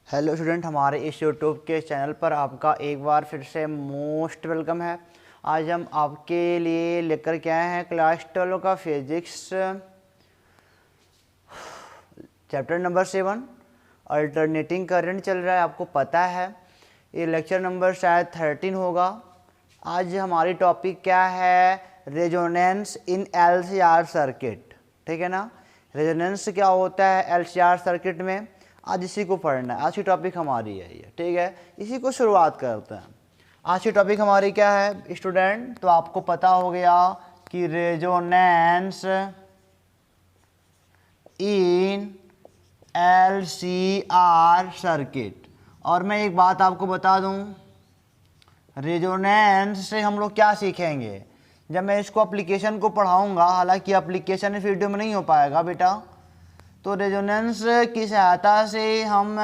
Hello student, हमारे इस YouTube के चैनल पर आपका एक बार फिर से मोस्ट वेलकम है। आज हम आपके लिए लेकर के आए हैं क्लास 12 का physics chapter number 7 alternating current चल रहा है। आपको पता है ये लेक्चर नंबर शायद 13 होगा। आज हमारी टॉपिक क्या है? Resonance in LCR circuit. ठीक है ना, रेजोनेंस क्या होता है एलसीआर सर्किट में, आज इसी को पढ़ना है। आज की टॉपिक हमारी है ये, ठीक है। इसी को शुरुआत करते हैं। आज की टॉपिक हमारी क्या है स्टूडेंट? तो आपको पता हो गया कि रेजोनेंस इन एलसीआर सर्किट। और मैं एक बात आपको बता दूं, रेजोनेंस से हम लोग क्या सीखेंगे जब मैं इसको एप्लीकेशन को पढ़ाऊंगा। हालांकि एप्लीकेशन इस वीडियो में नहीं हो पाएगा बेटा। तो रेजोनेंस की सहायता से हम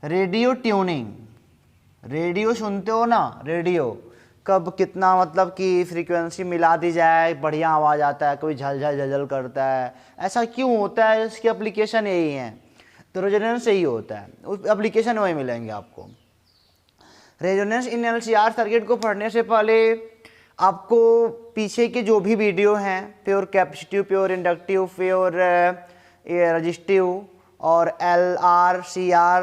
रेडियो ट्यूनिंग, रेडियो सुनते हो ना, रेडियो कब कितना मतलब कि फ्रीक्वेंसी मिला दी जाए बढ़िया आवाज़ आता है, कोई झल झल झल झल करता है, ऐसा क्यों होता है? इसकी एप्लीकेशन यही है। तो रेजोनेंस यही होता है, उस एप्लीकेशन वही मिलेंगे आपको। रेजोनेंस इन एलसीआर सर्किट को पढ़ने से पहले आपको पीछे के जो भी वीडियो हैं, pure capacitive, pure inductive, pure resistive और एलसीआर,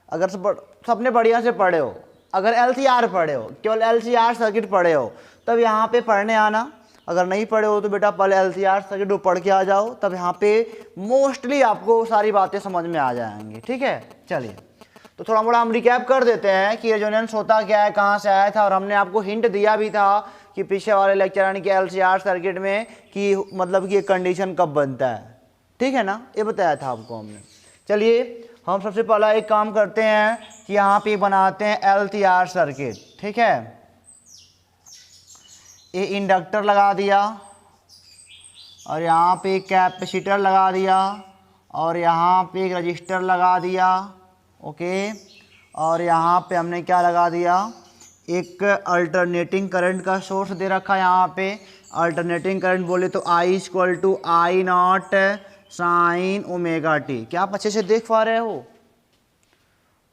अगर सबने बढ़िया से पढ़े हो, अगर एलसीआर पढ़े हो, केवल एलसीआर सर्किट पढ़े हो, तब यहाँ पे पढ़ने आना। अगर नहीं पढ़े हो तो बेटा पहले एलसीआर सर्किट को पढ़ के आ जाओ, तब यहाँ पे मोस्टली आपको सारी बातें समझ में आ जाएंगी। ठीक है, चलिए तो थोड़ा मोड़ा हम रिकैप कर देते हैं कि रेजोनेंस होता क्या है, कहाँ से आया था। और हमने आपको हिंट दिया भी था कि पीछे वाले लेक्चर यानी कि एलसीआर सर्किट में कि मतलब कि कंडीशन कब बनता है। ठीक है ना, ये बताया था आपको हमने। चलिए हम सबसे पहला एक काम करते हैं कि यहाँ पे बनाते हैं एलसीआर सर्किट। ठीक है, ये इंडक्टर लगा दिया और यहाँ पे कैपेसिटर लगा दिया और यहाँ पे एक रजिस्टर लगा दिया। ओके, और यहाँ पे हमने क्या लगा दिया, एक अल्टरनेटिंग करंट का सोर्स दे रखा है। यहाँ पे अल्टरनेटिंग करंट बोले तो I = I0 sign omega T. क्या आप अच्छे से देख पा रहे हो?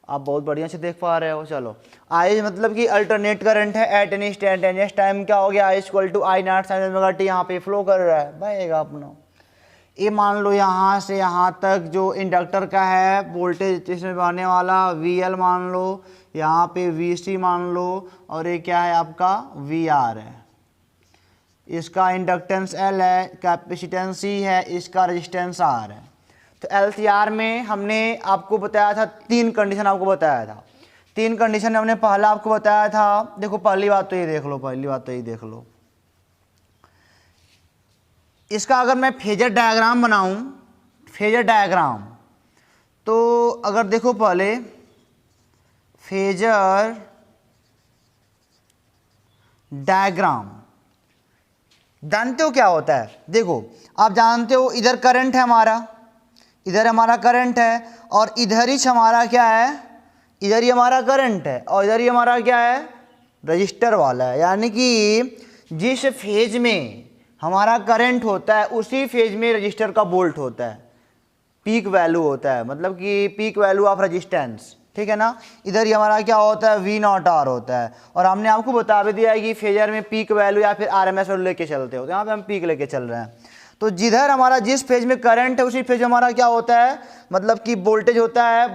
आप बहुत बढ़िया से देख पा रहे हो। चलो, I मतलब कि अल्टरनेट करंट है एट एन इंस्टेंटेनियस टाइम। क्या हो गया? I = I0 sign omega T यहाँ पे फ्लो कर रहा है, बहेगा अपना। ये मान लो यहाँ से यहाँ तक जो इंडक्टर का है वोल्टेज इसमें बहने वाला VL मान लो, यहाँ पे VC मान लो, और ये क्या है आपका VR है। इसका इंडक्टेंस L है, कैपेसिटेंस C है, इसका रेजिस्टेंस R है। तो LCR में हमने आपको बताया था 3 कंडीशन आपको बताया था। 3 कंडीशन हमने पहला आपको बताया था। देखो पहली बात तो ये देख लो, पहली बात तो ये देख लो, इसका अगर मैं फेजर डायग्राम बनाऊं, फेजर डायग्राम, तो अगर देखो पहले फेजर डायग्राम जानते हो क्या होता है? देखो आप जानते हो इधर करंट है हमारा, इधर हमारा करंट है, और इधर ही हमारा क्या है, इधर ही हमारा करंट है, और इधर ही हमारा क्या है, रजिस्टर वाला है। यानी कि जिस फेज में हमारा करंट होता है उसी फेज में रजिस्टर का वोल्ट होता है, पीक वैल्यू होता है, मतलब कि पीक वैल्यू ऑफ रेजिस्टेंस। ठीक है ना, इधर ही हमारा क्या होता है, V0R होता है। और हमने आपको बता भी दिया है कि फेजर में पीक वैल्यू या फिर RMS वैल्यू लेके चलते हो, तो यहाँ पे हम पीक लेके चल रहे हैं। तो जिधर हमारा जिस फेज में करंट है उसी फेज हमारा क्या होता है, मतलब कि वोल्टेज होता है,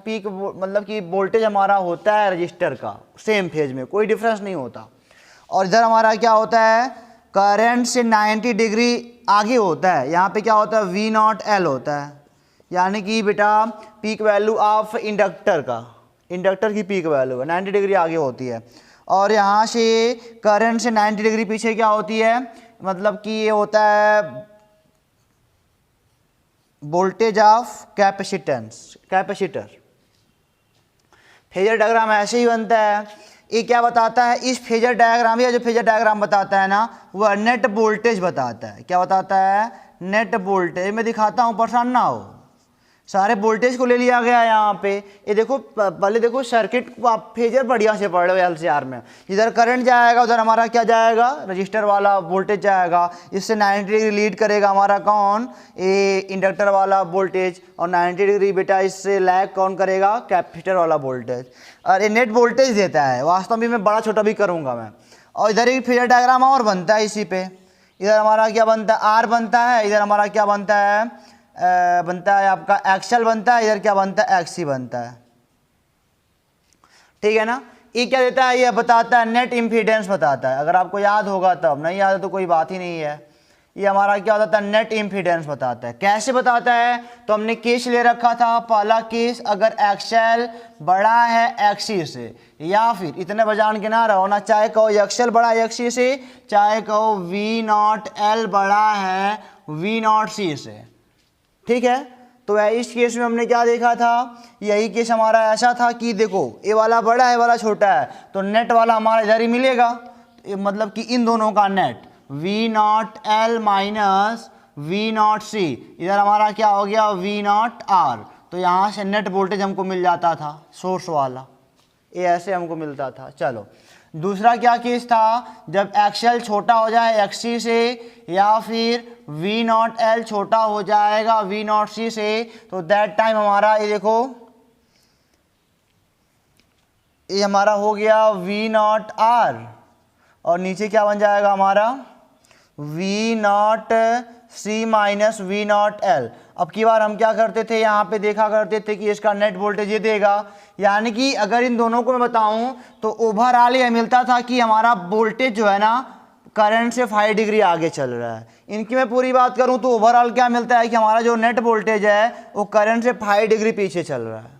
पीक मतलब कि वोल्टेज हमारा होता है रजिस्टर का, सेम फेज में कोई डिफरेंस नहीं होता। और इधर हमारा क्या होता है, करंट से 90 डिग्री आगे होता है, यहाँ पे क्या होता है, V0L होता है। यानी कि बेटा पीक वैल्यू ऑफ इंडक्टर का, इंडक्टर की पीक वैल्यू 90 डिग्री आगे होती है। और यहाँ से करंट से 90 डिग्री पीछे क्या होती है, मतलब कि ये होता है voltage of capacitance, capacitor. Phasor diagram ऐसे ही बनता है। ये क्या बताता है, इस फेजर डायग्राम, या जो फेजर डायग्राम बताता है ना, वह नेट वोल्टेज बताता है। क्या बताता है? Net voltage. मैं दिखाता हूँ, परेशान ना हो। सारे वोल्टेज को ले लिया गया है यहाँ पे। ये देखो पहले देखो सर्किट को आप फेजर बढ़िया से पढ़ लो LCR में। इधर करंट जाएगा, उधर हमारा क्या जाएगा, रजिस्टर वाला वोल्टेज जाएगा। इससे 90 डिग्री लीड करेगा हमारा कौन, ये इंडक्टर वाला वोल्टेज, और 90 डिग्री बेटा इससे लैग कौन करेगा, कैपेसिटर वाला वोल्टेज। और ये नेट वोल्टेज देता है, वास्तव में मैं बड़ा छोटा भी करूँगा मैं। और इधर एक फेजर डायग्राम और बनता है इसी पे। इधर हमारा क्या बनता है, आर बनता है, इधर हमारा क्या बनता है, बनता है आपका एक्सएल बनता है, इधर क्या बनता है, एक्सी बनता है। ठीक है ना। ये क्या देता है, ये बताता है नेट इम्पीडेंस बताता है। अगर आपको याद होगा तब, नहीं याद है तो कोई बात ही नहीं है। ये हमारा क्या होता है, नेट इम्पीडेंस बताता है। कैसे बताता है, तो हमने केस ले रखा था। पहला केस, अगर एक्सएल बड़ा है एक्सी से, या फिर इतने बजान के ना रहो ना, चाहे कहो एक्सएल बड़ा है एक्सी से, चाहे कहो वी नॉट एल बड़ा है वी नॉट सी से। ठीक है। तो इस केस में हमने क्या देखा था, यही केस हमारा ऐसा था कि देखो ये वाला बड़ा है, ये वाला छोटा है, तो नेट वाला हमारा इधर ही मिलेगा। मतलब कि इन दोनों का net V not L minus V not C, इधर हमारा क्या हो गया, वी नॉट आर। तो यहाँ से नेट वोल्टेज हमको मिल जाता था सोर्स वाला, ये ऐसे हमको मिलता था। चलो दूसरा क्या केस था, जब एक्सएल छोटा हो जाए एक्सी से, या फिर वी नॉट एल छोटा हो जाएगा वी नॉट सी से, तो दैट टाइम हमारा ये देखो, ये हमारा हो गया वी नॉट आर, और नीचे क्या बन जाएगा हमारा, V not C minus V not L. अब की बार हम क्या करते थे, यहाँ पे देखा करते थे कि इसका नेट वोल्टेज ये देगा। यानी कि अगर इन दोनों को मैं बताऊं तो ओवरऑल ये मिलता था कि हमारा वोल्टेज जो है ना करंट से 5 डिग्री आगे चल रहा है। इनकी मैं पूरी बात करूं तो ओवरऑल क्या मिलता है कि हमारा जो नेट वोल्टेज है वो करंट से 5 डिग्री पीछे चल रहा है।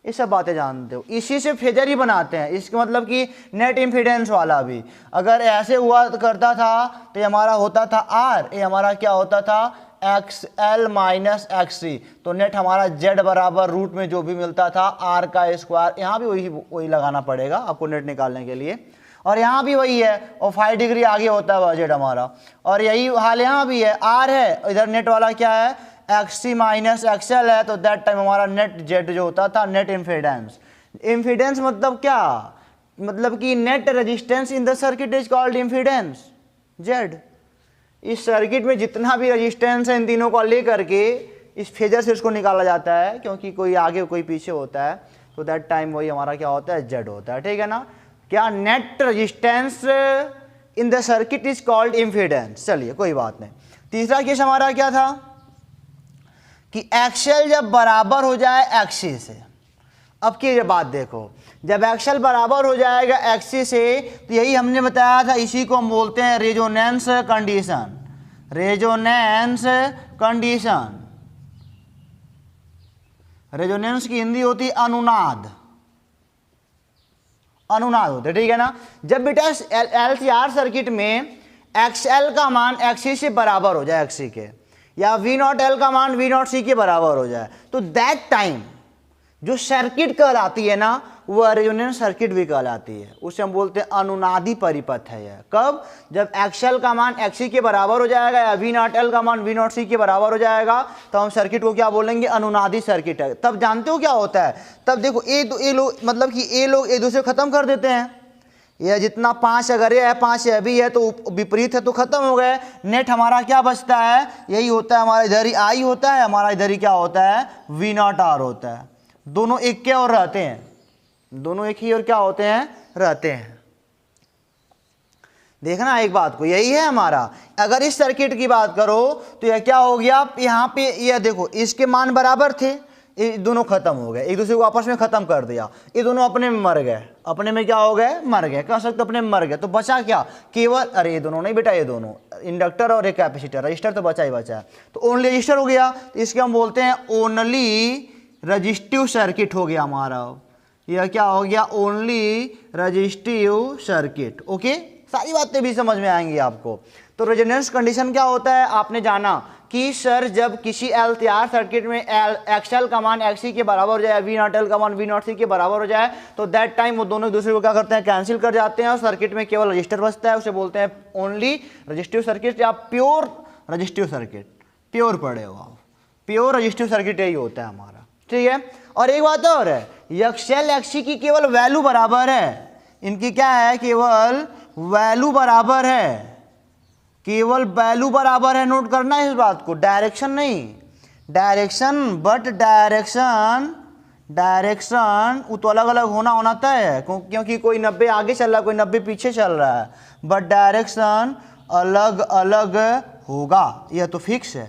ये सब बातें जानते हो, इसी से फेजर ही बनाते हैं। इसका मतलब कि नेट इम्पीडेंस वाला भी अगर ऐसे हुआ करता था तो ये हमारा होता था आर, ये हमारा क्या होता था एक्स एल माइनस एक्स सी। तो नेट हमारा जेड बराबर रूट में जो भी मिलता था आर का स्क्वायर, यहाँ भी वही लगाना पड़ेगा आपको नेट निकालने के लिए। और यहाँ भी वही है, और 5 डिग्री आगे होता है जेड हमारा, और यही हाल यहाँ भी है, आर है, इधर नेट वाला क्या है एक्स सी माइनस एक्सएल है। तो दैट टाइम हमारा नेट जेड जो होता था नेट इम्पीडेंस। इम्पीडेंस मतलब क्या, मतलब कि net resistance in the circuit is called impedance Z. इस सर्किट में जितना भी रेजिस्टेंस है इन तीनों को लेकर के इस फेजर से उसको निकाला जाता है, क्योंकि कोई आगे कोई पीछे होता है, तो दैट टाइम वही हमारा क्या होता है, जेड होता है। ठीक है ना। क्या net resistance in the circuit is called impedance. चलिए कोई बात नहीं। तीसरा केस हमारा क्या था कि एक्सएल जब बराबर हो जाए एक्सी से। अब की बात देखो, जब एक्सएल बराबर हो जाएगा एक्सी से, तो यही हमने बताया था, इसी को हम बोलते हैं resonance condition. Resonance condition, resonance की हिंदी होती अनुनाद, अनुनाद होते। ठीक है ना। जब बेटा एलसीआर सर्किट में एक्सएल का मान एक्सी से बराबर हो जाए एक्सी के, या वी नॉट एल का मान वी नॉट सी के बराबर हो जाए, तो दैट टाइम जो सर्किट कहलाती है ना वह रेजोनेंस सर्किट भी कहलाती है। उसे हम बोलते हैं अनुनादी परिपथ है यह। कब, जब एक्सएल का मान एक्सी के बराबर हो जाएगा या वी नॉट एल का मान वी नॉट सी के बराबर हो जाएगा, तो हम सर्किट को क्या बोलेंगे, अनुनादी सर्किट है। तब जानते हो क्या होता है, तब देखो ए लोग मतलब कि ए लोग एक दूसरे खत्म कर देते हैं। यह जितना 5 अगर ये है 5 ये भी है तो विपरीत है तो खत्म हो गए। नेट हमारा क्या बचता है, यही होता है हमारा, इधर ही आई होता है, हमारा इधर ही क्या होता है, वी नॉट आर होता है। दोनों एक के और रहते हैं, दोनों एक ही और क्या होते हैं, रहते हैं। देखना एक बात को, यही है हमारा। अगर इस सर्किट की बात करो तो यह क्या हो गया, यहाँ पे यह देखो इसके मान बराबर थे, ये दोनों खत्म हो गए, एक दूसरे को आपस में खत्म कर दिया, ये दोनों अपने में मर गए। अपने में क्या हो गए, मर गए, कह सकते अपने में मर गए। तो बचा क्या, केवल, अरे ये दोनों नहीं बेटा, ये दोनों इंडक्टर और एक कैपेसिटर, रजिस्टर तो बचा ही बचा है, तो ओनली रजिस्टर हो गया। तो इसके हम बोलते हैं ओनली रजिस्टिव सर्किट हो गया हमारा। यह क्या हो गया, ओनली रजिस्टिव सर्किट। ओके, सारी बातें भी समझ में आएंगी आपको। तो रेजोनेंस कंडीशन क्या होता है, आपने जाना कि सर जब किसी एलसीआर सर्किट में एक्सएल का मान एक्सी के बराबर हो जाए, वी नॉट एल का मान वी नॉट सी के बराबर हो जाए, तो दैट टाइम वो दोनों एक दूसरे को क्या करते हैं, कैंसिल कर जाते हैं और सर्किट में केवल रजिस्टर बचता है। उसे बोलते हैं ओनली रजिस्टिव सर्किट या प्योर रजिस्टिव सर्किट। प्योर पढ़े हो आप, प्योर रजिस्टिव सर्किट यही होता है हमारा, ठीक है। और एक बात और है, एक्सएल एक्ससी की केवल वैल्यू बराबर है, इनकी क्या है, केवल वैल्यू बराबर है, केवल वैल्यू बराबर है, नोट करना है इस बात को, डायरेक्शन नहीं, डायरेक्शन बट डायरेक्शन वो तो अलग अलग होना तय है, क्योंकि कोई 90 आगे चल रहा है, कोई 90 पीछे चल रहा है, बट डायरेक्शन अलग अलग होगा, यह तो फिक्स है,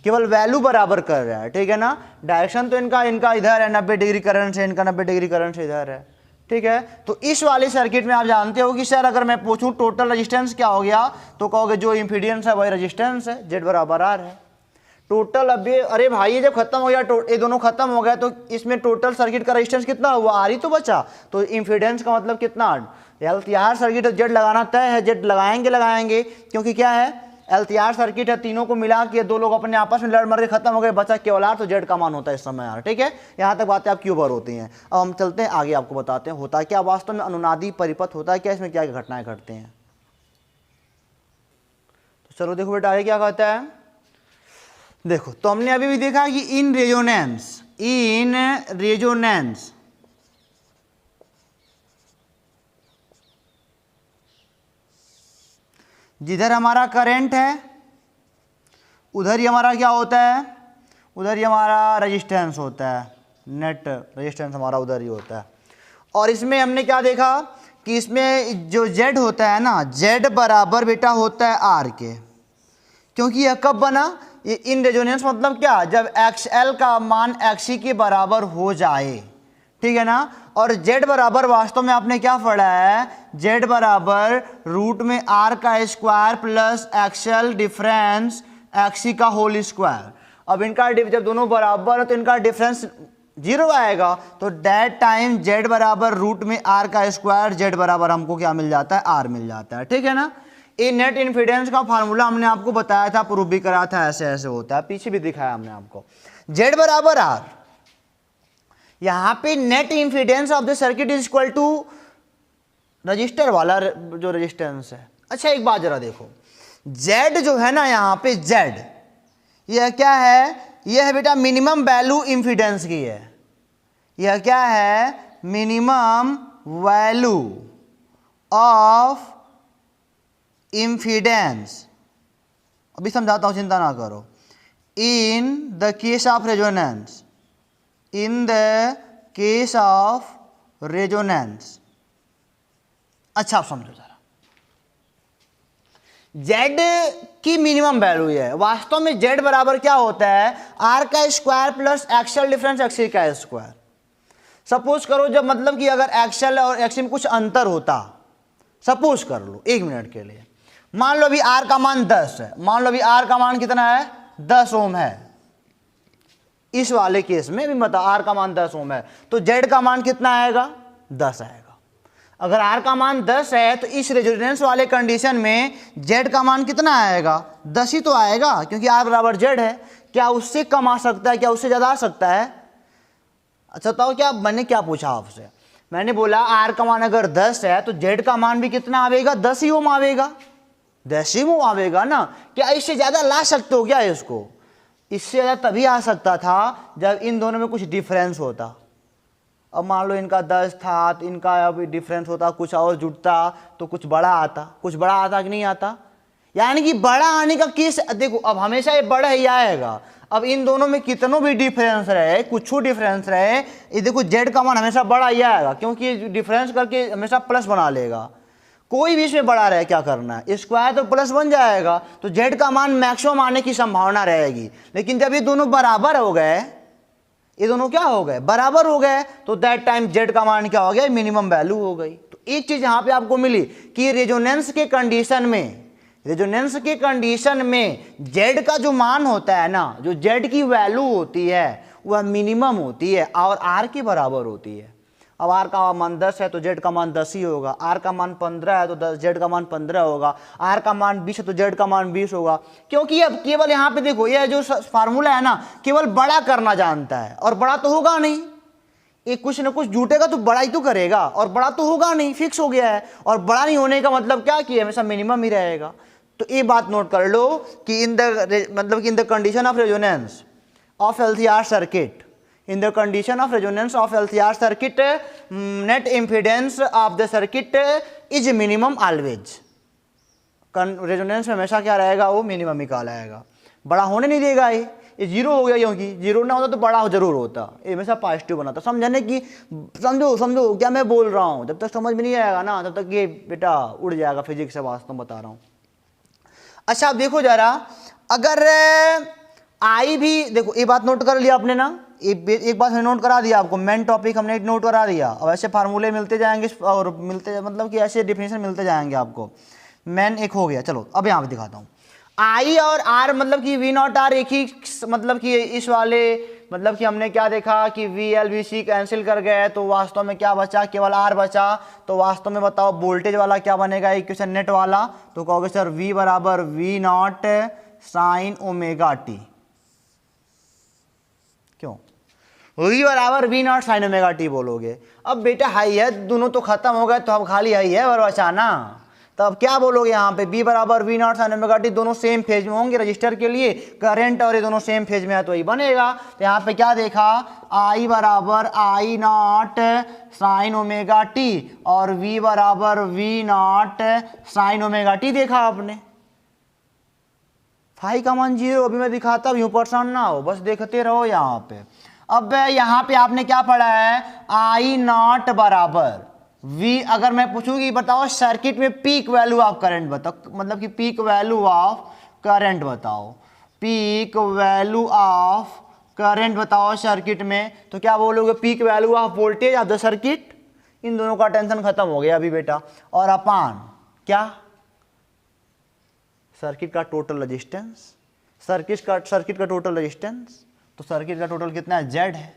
केवल वैल्यू बराबर कर रहा है, ठीक है ना। डायरेक्शन तो इनका इधर है, 90 डिग्री करंट से, इनका 90 डिग्री करंट से इधर है, ठीक है। तो इस वाले सर्किट में आप जानते हो कि सर अगर मैं पूछूं टोटल रेजिस्टेंस क्या हो गया, तो कहोगे जो इम्पीडेंस है वही रेजिस्टेंस है, Z बराबर R है। टोटल अभी, अरे भाई ये जब खत्म हो गया, ये दोनों खत्म हो गया, तो इसमें टोटल सर्किट का रेजिस्टेंस कितना हुआ, R ही तो बचा, तो इम्पीडेंस का मतलब कितना, LTR सर्किट Z लगाना तय है, Z लगाएंगे, क्योंकि क्या है, LTR सर्किट है, तीनों को मिला के दो लोग अपने आपस में लड़ मर के खत्म हो गए, बचा केवल R, तो Z का मान होता है इस समय R, ठीक है। यहाँ तक बातें आपकी ऊपर होती हैं। अब हम चलते हैं आगे, आपको बताते हैं होता क्या वास्तव में, अनुनादी परिपथ होता है क्या, इसमें क्या क्या घटनाएं घटते हैं। तो चलो देखो बेटा आगे क्या कहता है, देखो तो हमने अभी भी देखा कि इन रेजोनेंस जिधर हमारा करंट है उधर ही हमारा क्या होता है, उधर ही हमारा रेजिस्टेंस होता है, नेट रेजिस्टेंस हमारा उधर ही होता है। और इसमें हमने क्या देखा कि इसमें जो Z होता है ना, Z बराबर बेटा होता है R के, क्योंकि यह कब बना, ये इन रेजोनेंस मतलब क्या, जब XL का मान XC के बराबर हो जाए, ठीक है ना। और Z बराबर वास्तव में आपने क्या पढ़ा है, Z बराबर रूट में R का square plus XL difference XC का होल स्क्वायर। अब इनका जब दोनों बराबर है तो इनका डिफरेंस 0 आएगा, तो दैट टाइम Z बराबर रूट में R का स्क्वायर, Z बराबर हमको क्या मिल जाता है, R मिल जाता है, ठीक है ना। ये नेट इन्फिडेंस का फार्मूला हमने आपको बताया था, प्रूफ भी करा था, ऐसे ऐसे होता है, पीछे भी दिखाया हमने आपको, Z बराबर R, यहां पे net impedance of the circuit is equal to resistor वाला जो रेजिस्टेंस है। अच्छा एक बात जरा देखो, Z जो है ना, यहाँ पे Z यह क्या है, यह है बेटा मिनिमम वैल्यू इम्पीडेंस की है, यह क्या है, मिनिमम वैल्यू ऑफ इम्पीडेंस। अभी समझाता हूं, चिंता ना करो। In the case of resonance, in the case of resonance, अच्छा आप समझो जरा, Z की मिनिमम वैल्यू है, वास्तव में Z बराबर क्या होता है, R का square plus XL difference XC का स्क्वायर। सपोज करो जब मतलब कि अगर XL और XC में कुछ अंतर होता, सपोज कर लो 1 मिनट के लिए, मान लो अभी R का मान 10 है, मान लो अभी R का मान कितना है, 10 ओम है, इस वाले केस में भी बता R का मान 10 ओम है, तो Z का मान कितना आएगा, 10 आएगा। अगर R का मान 10 है तो इस रेजोनेंस वाले कंडीशन में Z का मान कितना आएगा, 10 ही तो आएगा, क्योंकि R बराबर Z है। क्या उससे कम आ सकता है, क्या उससे ज़्यादा आ सकता है? अच्छा तो क्या मैंने क्या पूछा आपसे, मैंने बोला R का मान अगर 10 है तो Z का मान भी कितना आवेगा, 10 ही ओम आवेगा, 10 ही ओम आवेगा ना। क्या इससे ज़्यादा ला सकते हो क्या इसको? इससे ज़्यादा तभी आ सकता था जब इन दोनों में कुछ डिफरेंस होता। अब मान लो इनका 10 था तो इनका अब डिफरेंस होता, कुछ और जुड़ता तो कुछ बड़ा आता, कुछ बड़ा आता कि नहीं आता, यानी कि बड़ा आने का केस देखो, अब हमेशा ये बड़ा ही आएगा। अब इन दोनों में कितनों भी डिफरेंस रहे, कुछ डिफरेंस रहे, ये देखो Z का मान हमेशा बड़ा ही आएगा, क्योंकि ये डिफरेंस करके हमेशा प्लस बना लेगा। कोई भी इसमें बड़ा रहे क्या करना है, स्क्वायर तो प्लस बन जाएगा, तो Z का मान मैक्सिमम आने की संभावना रहेगी। लेकिन जब ये दोनों बराबर हो गए, ये दोनों क्या हो गए, बराबर हो गए, तो दैट टाइम Z का मान क्या हो गया, मिनिमम वैल्यू हो गई। तो एक चीज यहां पे आपको मिली कि रेजोनेंस के कंडीशन में, रेजोनेंस के कंडीशन में Z का जो मान होता है ना, जो Z की वैल्यू होती है वह मिनिमम होती है और R के बराबर होती है। अब R का मान 10 है तो Z का मान 10 ही होगा, R का मान 15 है तो Z का मान 15 होगा, R का मान 20 है तो Z का मान 20 होगा। क्योंकि अब केवल यहाँ पे देखो, यह जो फार्मूला है ना, केवल बड़ा करना जानता है, और बड़ा तो होगा नहीं, एक कुछ ना कुछ जुटेगा तो बड़ा ही तो करेगा, और बड़ा तो होगा नहीं, फिक्स हो गया है। और बड़ा नहीं होने का मतलब क्या कि हमेशा मिनिमम ही रहेगा। तो ये बात नोट कर लो कि इन द मतलब कि in the condition of resonance of LCR circuit. In the condition of resonance of LCR circuit, net impedance of the circuit is minimum always. Resonance में हमेशा क्या रहेगा, वो मिनिमम निकाल आएगा, बड़ा होने नहीं देगा। ये जीरो हो गया, क्योंकि जीरो ना होता तो बड़ा जरूर होता, ये हमेशा पॉजिटिव बनाता। समझने की समझो क्या मैं बोल रहा हूँ, जब तक समझ में नहीं आएगा ना तब तक ये बेटा उड़ जाएगा फिजिक्स से, वास्तव बता रहा हूँ। अच्छा अब देखो जरा, अगर आई भी देखो, ये बात नोट कर लिया आपने ना, एक बात हमने नोट करा दिया आपको, मेन टॉपिक हमने नोट करा दिया। अब ऐसे फार्मूले मिलते जाएंगे और मिलते मतलब कि ऐसे डिफिनेशन मिलते जाएंगे आपको। मेन एक हो गया। चलो अब यहाँ पे दिखाता हूँ। आई और आर मतलब कि वी नॉट आर एक ही, मतलब कि इस वाले मतलब कि हमने क्या देखा कि वी एल वी सी कैंसिल कर गए, तो वास्तव में क्या बचा, केवल आर बचा। तो वास्तव में बताओ वोल्टेज वाला क्या बनेगा इक्वेशन नेट वाला, तो कहोगे सर वी बराबर V naught sine omega t. क्यों वी बराबर V naught sine omega t बोलोगे? अब बेटा हाई है, दोनों तो खत्म हो गए, तो अब खाली हाई है और बचाना, तो अब क्या बोलोगे यहाँ पे, बी बराबर V naught sine omega t, दोनों सेम फेज में होंगे रजिस्टर के लिए, करंट और ये दोनों सेम फेज में है तो ये बनेगा। तो यहाँ पे क्या देखा, आई बराबर I naught sine omega t और वी बराबर V naught sine omega t देखा आपने। फाई का मान 0, अभी मैं दिखाता हूँ, परेशान ना हो, बस देखते रहो यहाँ पे। अब यहाँ पे आपने क्या पढ़ा है, आई नॉट बराबर वी, अगर मैं पूछूंगी बताओ सर्किट में पीक वैल्यू ऑफ करंट बताओ, मतलब कि पीक वैल्यू ऑफ करंट बताओ, पीक वैल्यू ऑफ करंट बताओ सर्किट में, तो क्या बोलोगे, peak value of voltage of the circuit. इन दोनों का टेंशन खत्म हो गया अभी बेटा। और अपान क्या, सर्किट का टोटल रेजिस्टेंस, सर्किट का टोटल रेजिस्टेंस, तो सर्किट का टोटल कितना है, जेड है,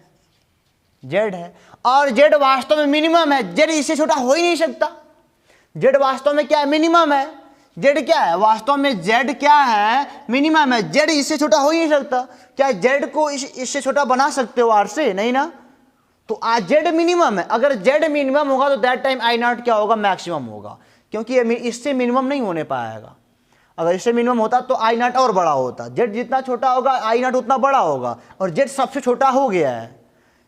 जेड है। और जेड वास्तव में मिनिमम है, जेड इससे छोटा हो ही नहीं सकता। जेड वास्तव में क्या है, मिनिमम है। जेड क्या है वास्तव में, जेड क्या है, मिनिमम है। जेड इससे छोटा हो ही नहीं सकता। क्या जेड को इससे छोटा बना सकते हो आर से, नहीं ना। तो आज जेड मिनिमम है, अगर जेड मिनिमम होगा तो दैट टाइम आई नॉट क्या होगा, मैक्सिमम होगा, क्योंकि इससे मिनिमम नहीं होने पाएगा। अगर इससे मिनिमम होता तो आई नॉट और बड़ा होता। जेड जितना छोटा होगा आई नॉट उतना बड़ा होगा, और जेड सबसे छोटा हो गया है,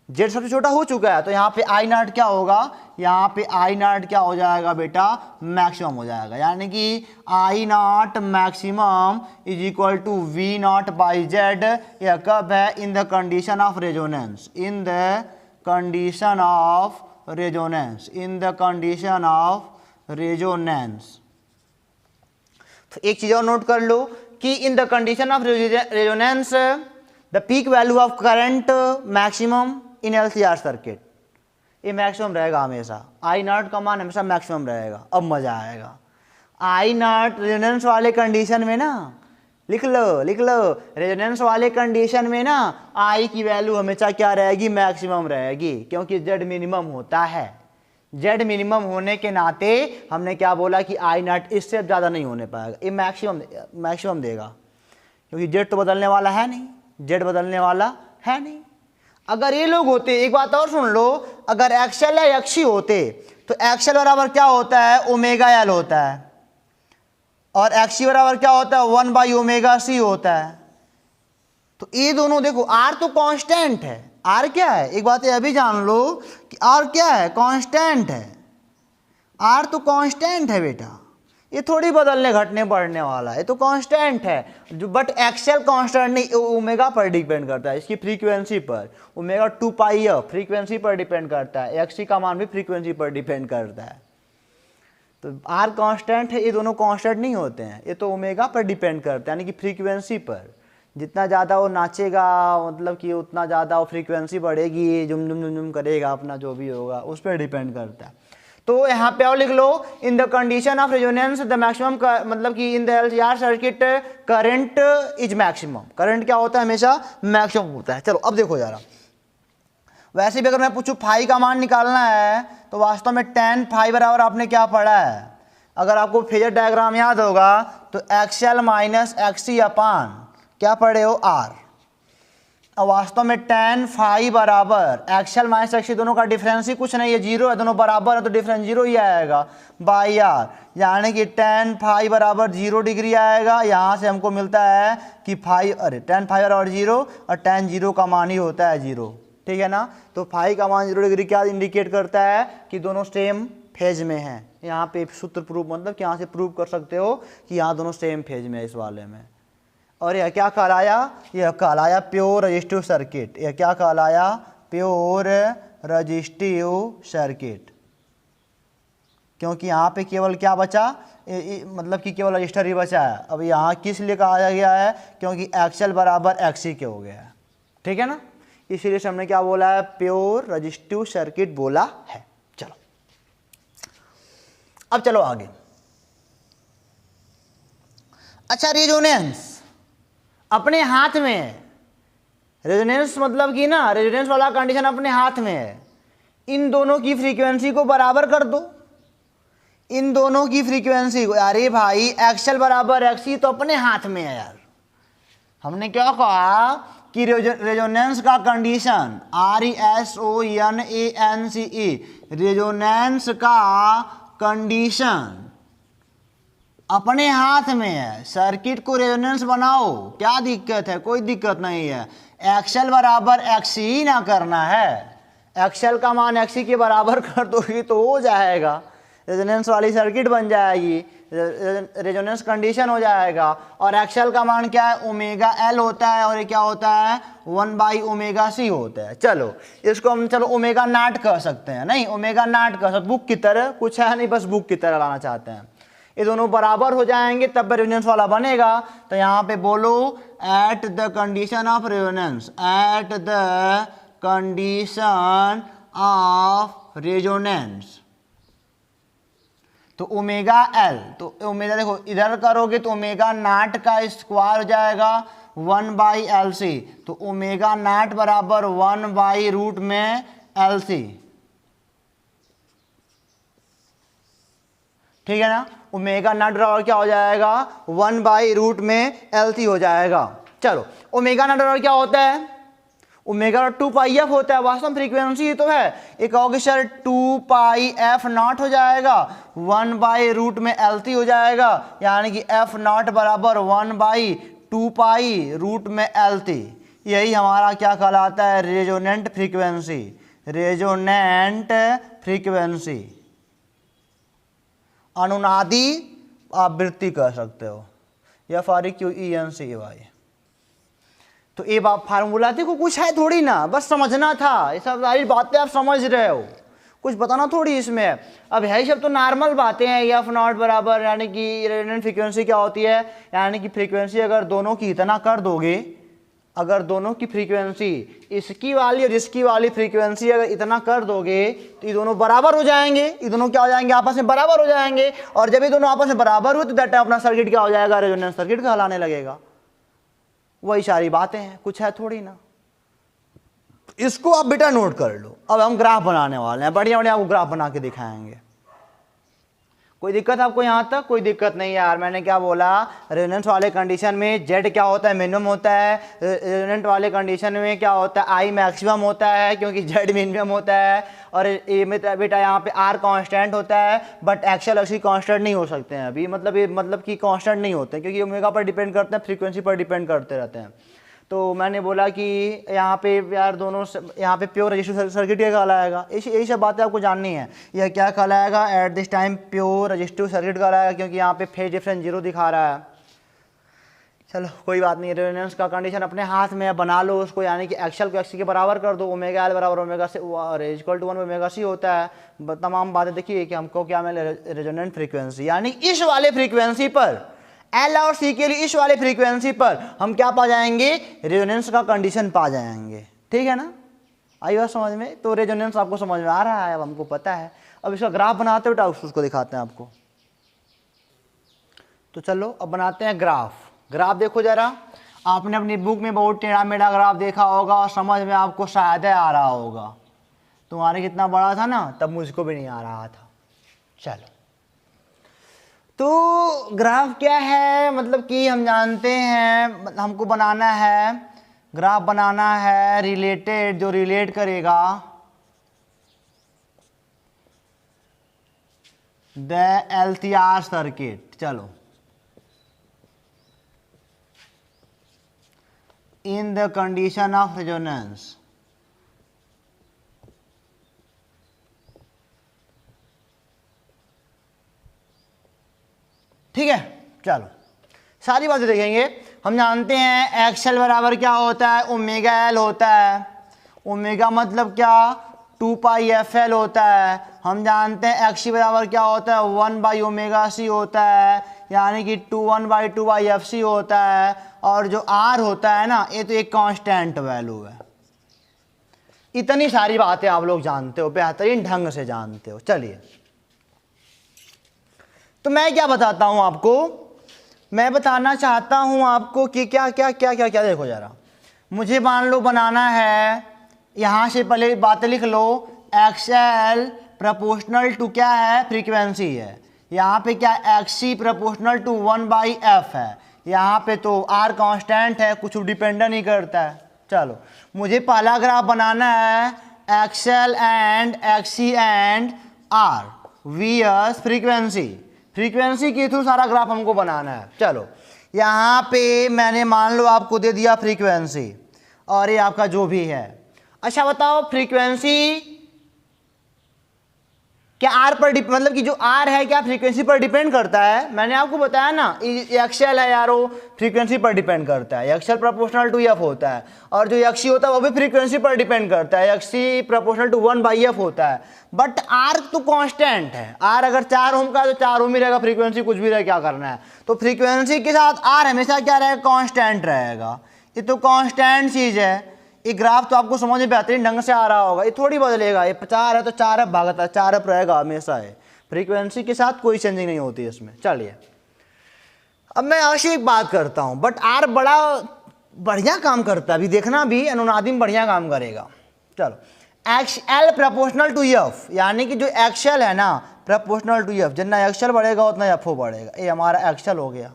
जेड सबसे छोटा हो चुका है, तो यहाँ पे आई नॉट क्या होगा, यहाँ पे आई नॉट क्या हो जाएगा बेटा, मैक्सिमम हो जाएगा। यानी कि I not maximum is equal to V not by Z. यह कब है, in the condition of resonance, in the condition of resonance, in the condition of resonance. तो एक चीज और नोट कर लो कि in the condition of resonance the peak value of current maximum in LCR circuit, ये मैक्सिमम रहेगा हमेशा। आई नॉट का मान हमेशा मैक्सिमम रहेगा। अब मजा आएगा, आई नॉट रेजोनेंस वाले कंडीशन में ना, लिख लो रेजोनेंस वाले कंडीशन में ना आई की वैल्यू हमेशा क्या रहेगी, मैक्सिमम रहेगी, क्योंकि जेड मिनिमम होता है। जेड मिनिमम होने के नाते हमने क्या बोला कि आई नॉट इससे ज़्यादा नहीं होने पाएगा, ये मैक्सिमम देगा, क्योंकि जेड तो बदलने वाला है नहीं, जेड बदलने वाला है नहीं। अगर ये लोग होते, एक बात और सुन लो, अगर एक्सएल या एक्सी होते तो एक्सएल बराबर क्या होता है, ओमेगा एल होता है, और एक्सी बराबर क्या होता है, 1 बाई ओमेगा सी होता है। तो ये दोनों देखो, आर तो कांस्टेंट है, आर क्या है, एक बात ये अभी जान लो कि आर क्या है, कांस्टेंट है। आर तो कांस्टेंट है बेटा, ये थोड़ी बदलने घटने बढ़ने वाला है, ये तो कांस्टेंट है। जो बट एक्सएल कांस्टेंट नहीं, ओमेगा पर डिपेंड करता है, इसकी फ्रीक्वेंसी पर। ओमेगा 2 पाई एफ फ्रीक्वेंसी पर डिपेंड करता है, एक्सी का मान भी फ्रीक्वेंसी पर डिपेंड करता है। तो आर कांस्टेंट है, ये दोनों कांस्टेंट नहीं होते हैं, ये तो ओमेगा पर डिपेंड करता है, यानी कि फ्रीक्वेंसी पर। जितना ज़्यादा वो नाचेगा, मतलब कि उतना ज़्यादा वो फ्रीक्वेंसी बढ़ेगी, जुम जुम जुम जुम करेगा, अपना जो भी होगा उस पर डिपेंड करता है। तो यहाँ पे और लिख लो, in the condition of resonance the maximum, मतलब कि in the LCR circuit current is maximum. Current क्या होता है, हमेशा मैक्सिमम होता है। चलो अब देखो जरा, वैसे भी अगर मैं पूछूं फाई का मान निकालना है तो वास्तव में tan फाई बराबर आपने क्या पढ़ा है, अगर आपको फेजर डायग्राम याद होगा तो एक्सएल माइनस एक्सी अपान क्या पढ़े हो, आर। अब वास्तव में tan फाई बराबर एक्सल माइनस एक्सी दोनों का डिफरेंस ही कुछ नहीं है, जीरो है, दोनों बराबर है तो डिफरेंस जीरो ही आएगा बाई आर, यानी कि tan फाई बराबर 0 डिग्री आएगा। यहाँ से हमको मिलता है कि tan फाई बराबर 0 और tan 0 का मान ही होता है 0, ठीक है ना। तो फाई का मान 0 डिग्री क्या इंडिकेट करता है कि दोनों सेम फेज में हैं। यहाँ पे सूत्र प्रूफ मतलब कि यहाँ से प्रूव कर सकते हो कि यहाँ दोनों सेम फेज में है इस वाले में। और यह क्या कहलाया, यह कहलाया प्योर रजिस्टिव सर्किट। यह क्या कहलाया, प्योर रजिस्टिव सर्किट, क्योंकि यहाँ पे केवल क्या बचा, मतलब कि केवल रजिस्टर ही बचा है। अब यहाँ किस लिए कहा गया है, क्योंकि एक्सल बराबर एक्सी के हो गया है, ठीक है ना, इसीलिए हमने क्या बोला है, प्योर रजिस्टिव सर्किट बोला है। चलो अब चलो आगे। अच्छा, रेजोनेंस अपने हाथ में है। रेजोनेंस मतलब कि ना, रेजोनेंस वाला कंडीशन अपने हाथ में है। इन दोनों की फ्रीक्वेंसी को बराबर कर दो, इन दोनों की फ्रीक्वेंसी को। अरे भाई एक्सल बराबर एक्सी तो अपने हाथ में है यार। हमने क्या कहा कि रेजोनेंस का कंडीशन RESONANCE, रेजोनेंस का कंडीशन अपने हाथ में है। सर्किट को रेजोनेंस बनाओ, क्या दिक्कत है, कोई दिक्कत नहीं है। एक्सल बराबर एक्सी ही ना करना है, एक्सल का मान एक्सी के बराबर कर दोगे तो हो जाएगा, रेजोनेंस वाली सर्किट बन जाएगी, रेजोनेंस कंडीशन हो जाएगा। और एक्सल का मान क्या है, ओमेगा एल होता है, और ये क्या होता है, 1/ओमेगा-c होता है। चलो इसको हम चलो ओमेगा नॉट कह सकते हैं, नहीं ओमेगा नॉट कह सकते, बुक की तरह कुछ है नहीं, बस बुक की तरह लाना चाहते हैं। ये दोनों बराबर हो जाएंगे तब रेजोनेंस वाला बनेगा। तो यहाँ पे बोलो at the condition of resonance, at the condition of resonance, तो ओमेगा एल, तो ओमेगा देखो इधर करोगे तो ओमेगा नॉट का स्क्वायर हो जाएगा 1/LC, तो ओमेगा नॉट बराबर 1/रूट में LC, ठीक है ना। ओमेगा नॉट बराबर क्या हो जाएगा, 1/रूट में LC हो जाएगा। चलो ओमेगा नॉट बराबर क्या होता है, ओमेगा 2πf होता है, वास्तव में फ्रीक्वेंसी ही तो है। एक कहोगे सर 2πf नॉट हो जाएगा, 1/रूट में LC हो जाएगा, यानी कि f नॉट बराबर 1/2π रूट में LC। यही हमारा क्या कहलाता है, रेजोनेंट फ्रीक्वेंसी, रेजोनेंट फ्रीक्वेंसी, अनुनादी आवृत्ति कह सकते हो, या FREQENCY। तो ये बात फार्मूला देखो कुछ है थोड़ी ना, बस समझना था, ये सब सारी बातें आप समझ रहे हो, कुछ बताना थोड़ी इसमें। अब है सब तो नॉर्मल बातें हैं। एफ नॉट बराबर यानी कि रेजोनेंट फ्रीक्वेंसी क्या होती है, यानी कि फ्रीक्वेंसी अगर दोनों की इतना कर दोगे, अगर दोनों की फ्रीक्वेंसी इसकी वाली और इसकी वाली फ्रीक्वेंसी अगर इतना कर दोगे तो ये दोनों बराबर हो जाएंगे, ये दोनों क्या हो जाएंगे, आपस में बराबर हो जाएंगे। और जब ये दोनों आपस में बराबर हुए तो दैट अपना सर्किट क्या हो जाएगा, रेजोनेंस सर्किट कहलाने लगेगा। वही सारी बातें हैं, कुछ है थोड़ी ना। इसको आप बेटा नोट कर लो। अब हम ग्राफ बनाने वाले हैं, बढ़िया बढ़िया आपको ग्राफ बना के दिखाएंगे। कोई दिक्कत आपको यहाँ तक, कोई दिक्कत नहीं यार। मैंने क्या बोला, रेजोनेंस वाले कंडीशन में जेड क्या होता है, मिनिमम होता है। रेजोनेंट वाले कंडीशन में क्या होता है, आई मैक्सिमम होता है, क्योंकि जेड मिनिमम होता है। और ए में बेटा यहाँ पे आर कांस्टेंट होता है, बट एक्चुअल एक्चुअली कांस्टेंट नहीं हो सकते हैं अभी, मतलब कि कांस्टेंट नहीं होते हैं, क्योंकि ओमेगा पर डिपेंड करते हैं, फ्रीक्वेंसी पर डिपेंड करते रहते हैं। तो मैंने बोला कि यहाँ पे यार दोनों, यहाँ पे प्योर रजिस्टिव सर्किट क्या कहलाएगा, यही सब बातें आपको जाननी है। यह क्या कहलाएगा, at this time pure resistive circuit कहलाएगा, क्योंकि यहाँ पे फेज डिफरेंस 0 दिखा रहा है। चलो कोई बात नहीं, रेजोनेंस का कंडीशन अपने हाथ में है, बना लो उसको, यानी कि एक्चुअल को एक्सी के बराबर कर दो, ओमेगा एल बराबर ओमेगा से इक्वल टू 1/ओमेगा-c होता है। तमाम बातें देखिए कि हमको क्या मिले, रेजोनेंट फ्रीक्वेंसी, यानी इस वाले फ्रीक्वेंसी पर एल और सी के लिए, इस वाले फ्रीक्वेंसी पर हम क्या पा जाएंगे, रेजोनेंस का कंडीशन पा जाएंगे। ठीक है ना, आई बात समझ में। तो रेजोनेंस आपको समझ में आ रहा है, अब हमको पता है। अब इसका ग्राफ बनाते बेटा, उसको दिखाते हैं आपको। तो चलो अब बनाते हैं ग्राफ। ग्राफ देखो जरा, आपने अपनी बुक में बहुत टेढ़ा मेढ़ा ग्राफ देखा होगा और समझ में आपको शायद आ रहा होगा। तुम्हारे कितना बड़ा था ना, तब मुझको भी नहीं आ रहा था। चलो तो ग्राफ क्या है, मतलब कि हम जानते हैं, हमको बनाना है ग्राफ बनाना है रिलेटेड, जो रिलेट करेगा द एलटीआर सर्किट। चलो, in the condition of resonance. ठीक है, चलो सारी बातें देखेंगे। हम जानते हैं एक्सएल बराबर क्या होता है, ओमेगा एल होता है। ओमेगा मतलब क्या, 2 पाई एफ एल होता है। हम जानते हैं एक्सी बराबर क्या होता है, 1 बाई ओमेगा सी होता है, यानी कि 1/2 बाई एफ सी होता है। और जो आर होता है ना, ये तो एक कांस्टेंट वैल्यू है। इतनी सारी बातें आप लोग जानते हो, बेहतरीन ढंग से जानते हो। चलिए, तो मैं क्या बताता हूं आपको, मैं बताना चाहता हूं आपको कि क्या क्या क्या क्या क्या। देखो जरा, मुझे मान लो बनाना है, यहां से पहले बातें लिख लो, एक्सएल प्रोपोर्शनल टू क्या है, फ्रीक्वेंसी है। यहाँ पे क्या, एक्सी प्रोपोर्शनल टू 1/f है। यहाँ पे तो आर कांस्टेंट है, कुछ डिपेंड नहीं करता है। चलो, मुझे पहला ग्राफ बनाना है X L and X C and R vs frequency. Frequency के थ्रू सारा ग्राफ हमको बनाना है। चलो, यहाँ पे मैंने मान लो आपको दे दिया फ्रीक्वेंसी, और ये आपका जो भी है। अच्छा बताओ, फ्रीक्वेंसी क्या आर पर मतलब कि जो आर है क्या फ्रीक्वेंसी पर डिपेंड करता है? मैंने आपको बताया ना, एक्सएल है यार, वो फ्रीक्वेंसी पर डिपेंड करता है। एक्सएल प्रोपोर्शनल टू एफ होता है, और जो एक्सी होता है वो भी फ्रीक्वेंसी पर डिपेंड करता है। एक्सी प्रोपोर्शनल टू 1/f होता है। बट आर तो कांस्टेंट है। आर अगर 4 ओम का है तो 4 ओम ही रहेगा, फ्रीक्वेंसी कुछ भी रहे, क्या करना है। तो फ्रीक्वेंसी के साथ आर हमेशा क्या रहेगा, कांस्टेंट रहेगा। ये तो कांस्टेंट चीज है। ये ग्राफ तो आपको समझ में बेहतरीन ढंग से आ रहा होगा। ये थोड़ी बदलेगा, ये 4 है तो 4f भागता है, 4f रहेगा हमेशा है। फ्रीक्वेंसी के साथ कोई चेंजिंग नहीं होती इसमें। चलिए, अब मैं आपसे एक बात करता हूं, बट आर बड़ा बढ़िया काम करता है। अभी देखना भी अनुनादी में बढ़िया काम करेगा। चलो, एक्सएल प्रोपोर्शनल टू एफ, यानी कि जो एक्सएल है ना प्रोपोर्शनल टू एफ, जितना एक्सएल बढ़ेगा उतना एफ बढ़ेगा। ये हमारा एक्सएल हो गया।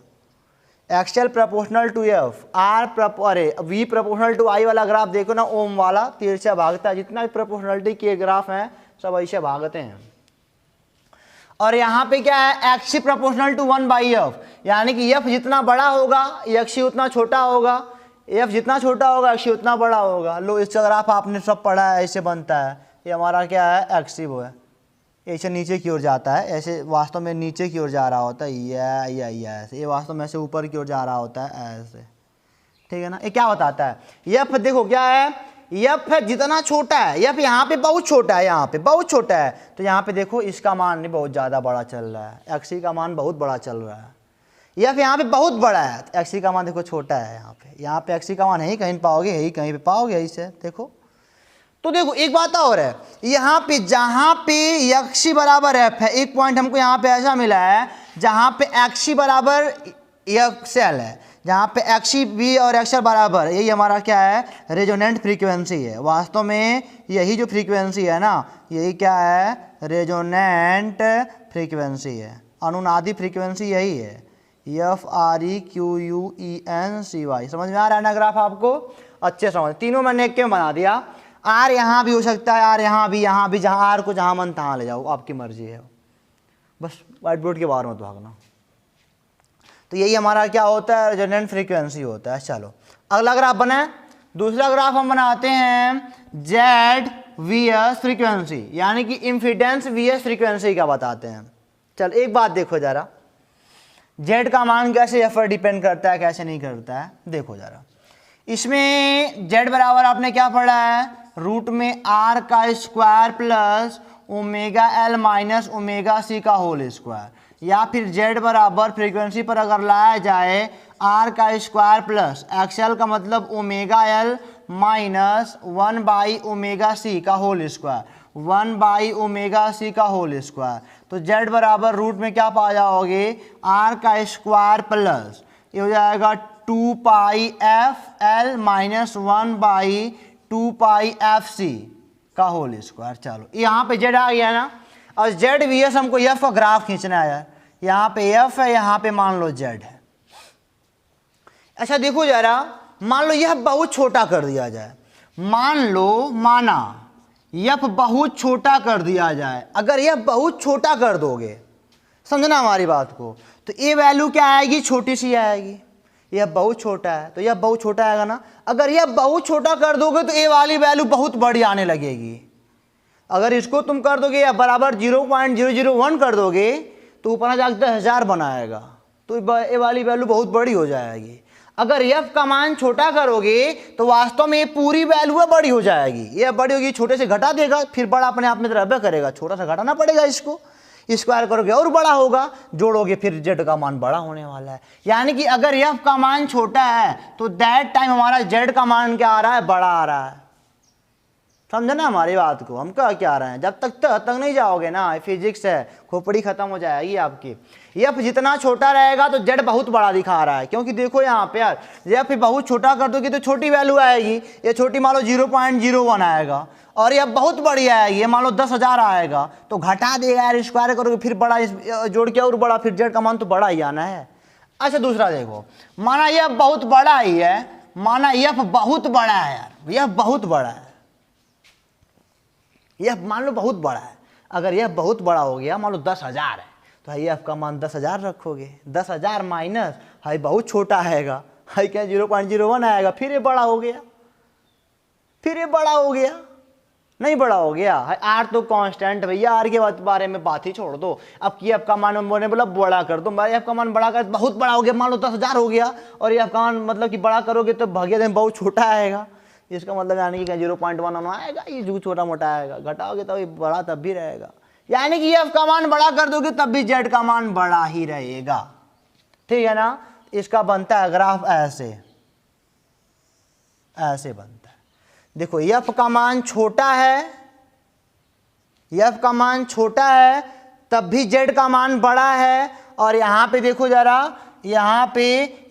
XL proportional to F, R V proportional to I वाला ग्राफ देखो ना, ओम वाला तीर से भागता है। जितना भी प्रोपोर्शनलिटी के ग्राफ हैं सब ऐसे भागते हैं। और यहाँ पे क्या है, एक्सी प्रोपोर्शनल टू 1/f, यानी कि एफ जितना बड़ा होगा एक्सी उतना छोटा होगा, एफ जितना छोटा होगा एक्सी उतना बड़ा होगा। लो, इसका ग्राफ आपने सब पढ़ा है, ऐसे बनता है। ये हमारा क्या है, एक्सी वो है, ऐसे नीचे की ओर जाता है, ऐसे वास्तव में नीचे की ओर जा रहा होता है, ये ऐसे। ये वास्तव में ऐसे ऊपर की ओर जा रहा होता है, ऐसे। ठीक है ना। ये क्या बताता है, एफ देखो क्या है, एफ जितना छोटा है, एफ यहाँ पे बहुत छोटा है, यहाँ पे बहुत छोटा है, तो यहाँ पे देखो इसका मान नहीं बहुत ज़्यादा बड़ा चल रहा है, एक्सी का मान बहुत बड़ा चल रहा है। एफ यहाँ पे बहुत बड़ा है, एक्सी का मान देखो छोटा है। यहाँ पे एक्सी का मान यही कहीं पाओगे, यही कहीं पे पाओगे, यही से देखो। तो देखो एक बात और है, यहाँ पे जहाँ पे एक्सी बराबर एफ है, एक पॉइंट हमको यहाँ पे ऐसा मिला है जहाँ पे एक्सी बराबर एक्सएल है, जहाँ पे एक्सी बी और एक्सएल बराबर, यही हमारा क्या है, रेजोनेंट फ्रीक्वेंसी है। वास्तव में यही जो फ्रीक्वेंसी है ना, यही क्या है, रेजोनेंट फ्रीक्वेंसी है। अनुनादी फ्रीक्वेंसी यही है, FREQUENCY। समझ में आ रहा है ना ग्राफ आपको? अच्छे समझ, तीनों मैंने एक के बना दिया। आर यहाँ भी हो सकता है, आर यहाँ भी, जहाँ आर को जहाँ मन तहाँ ले जाओ, आपकी मर्जी है। बस व्हाइट बोर्ड के बाहर मत भागना। तो यही हमारा क्या होता है, रेजोनेंट फ्रीक्वेंसी होता है। चलो, अगला ग्राफ बना, दूसरा ग्राफ हम बनाते हैं जेड वीएस फ्रीक्वेंसी, यानी कि इम्पीडेंस वीएस फ्रीक्वेंसी का बताते हैं। चल एक बात देखो जरा, जेड का मान कैसे एफ पर डिपेंड करता है, कैसे नहीं करता है, देखो जरा। इसमें जेड बराबर आपने क्या पढ़ा है, रूट में आर का square plus omega L minus omega C का होल स्क्वायर, या फिर जेड बराबर फ्रीक्वेंसी पर अगर लाया जाए आर का स्क्वायर प्लस एक्सएल का मतलब ओमेगा एल माइनस 1/ओमेगा सी का होल स्क्वायर, 1/ओमेगा सी का होल स्क्वायर। तो जेड बराबर रूट में क्या पा जाओगे, आर का स्क्वायर प्लस ये हो जाएगा 2πfl माइनस 1/2πfc का होल स्क्वायर। चलो, यहाँ पे जेड आ गया ना, और जेड वी एस हमको एफ का ग्राफ खींचना है यार। यहाँ पे एफ है, यहाँ पे मान लो जेड है। अच्छा देखो जरा, मान लो यह बहुत छोटा कर दिया जाए, मान लो माना यह बहुत छोटा कर दिया जाए, अगर यह बहुत छोटा कर दोगे, समझना हमारी बात को, तो ये वैल्यू क्या आएगी, छोटी सी आएगी। यह बहुत छोटा है तो यह बहुत छोटा आएगा ना। अगर यह बहुत छोटा कर दोगे तो ये वाली वैल्यू बहुत बड़ी आने लगेगी। अगर इसको तुम कर दोगे या बराबर 0.001 कर दोगे तो ऊपर जाकर 1000 बनाएगा, तो ये वाली वैल्यू बहुत बड़ी हो जाएगी। अगर f का मान छोटा करोगे तो वास्तव में ये पूरी वैल्यू बड़ी हो जाएगी। ये बड़ी होगी, छोटे से घटा देगा, फिर बड़ा अपने आप में रहबे करेगा, छोटा सा घटाना पड़ेगा इसको, स्क्वायर करोगे और बड़ा होगा, जोड़ोगे फिर z का मान बड़ा होने वाला है। यानी कि अगर f का मान छोटा है तो दैट टाइम हमारा z का मान क्या आ रहा है, बड़ा आ रहा है। समझे ना हमारी बात को, हम क्या रहे हैं, जब तक नहीं जाओगे ना, फिजिक्स है, खोपड़ी खत्म हो जाएगी आपकी। एफ जितना छोटा रहेगा तो जेड बहुत बड़ा दिखा रहा है, क्योंकि देखो यहाँ पे यार एफ बहुत छोटा कर दोगे तो छोटी वैल्यू आएगी, ये छोटी मान लो 0.01 आएगा, और यह बहुत बड़ी आएगी, ये मान लो 10,000 आएगा, तो घटा देगा यार, स्क्वायर करोगे फिर बड़ा, जोड़ के और बड़ा, फिर जेड का मान तो बड़ा ही आना है। अच्छा दूसरा देखो, माना यह बहुत बड़ा ही है, माना यह बहुत बड़ा है यार, यह बहुत बड़ा है, यह मान लो बहुत बड़ा है। अगर यह बहुत बड़ा हो गया, मान लो 10,000 है, तो हाई एफ का मान 10,000 रखोगे, 10,000 माइनस हाई बहुत छोटा आएगा, हाई क्या 0.01 आएगा, फिर ये बड़ा हो गया, फिर ये बड़ा हो गया, नहीं बड़ा हो गया। आर तो कांस्टेंट भैया, आर के बारे में बात ही छोड़ दो। अब की एफ का मान मैंने बोला बड़ा कर दो, एफ का मान बड़ा कर, बहुत बड़ा हो गया, मान लो 10,000 हो गया, और एफ का मान मतलब कि बड़ा करोगे तो भाग्य बहुत छोटा आएगा, इसका मतलब यानी कि 0.1 आएगा, ये जो छोटा मोटा आएगा, घटाओगे तो बड़ा तब भी रहेगा। यानी कि एफ का मान बड़ा कर दोगे तब भी जेड का मान बड़ा ही रहेगा, ठीक है ना। इसका बनता है ग्राफ ऐसे, ऐसे बनता है। देखो एफ का मान छोटा है, एफ का मान छोटा है तब भी जेड का मान बड़ा है, और यहाँ पे देखो जरा, यहाँ पे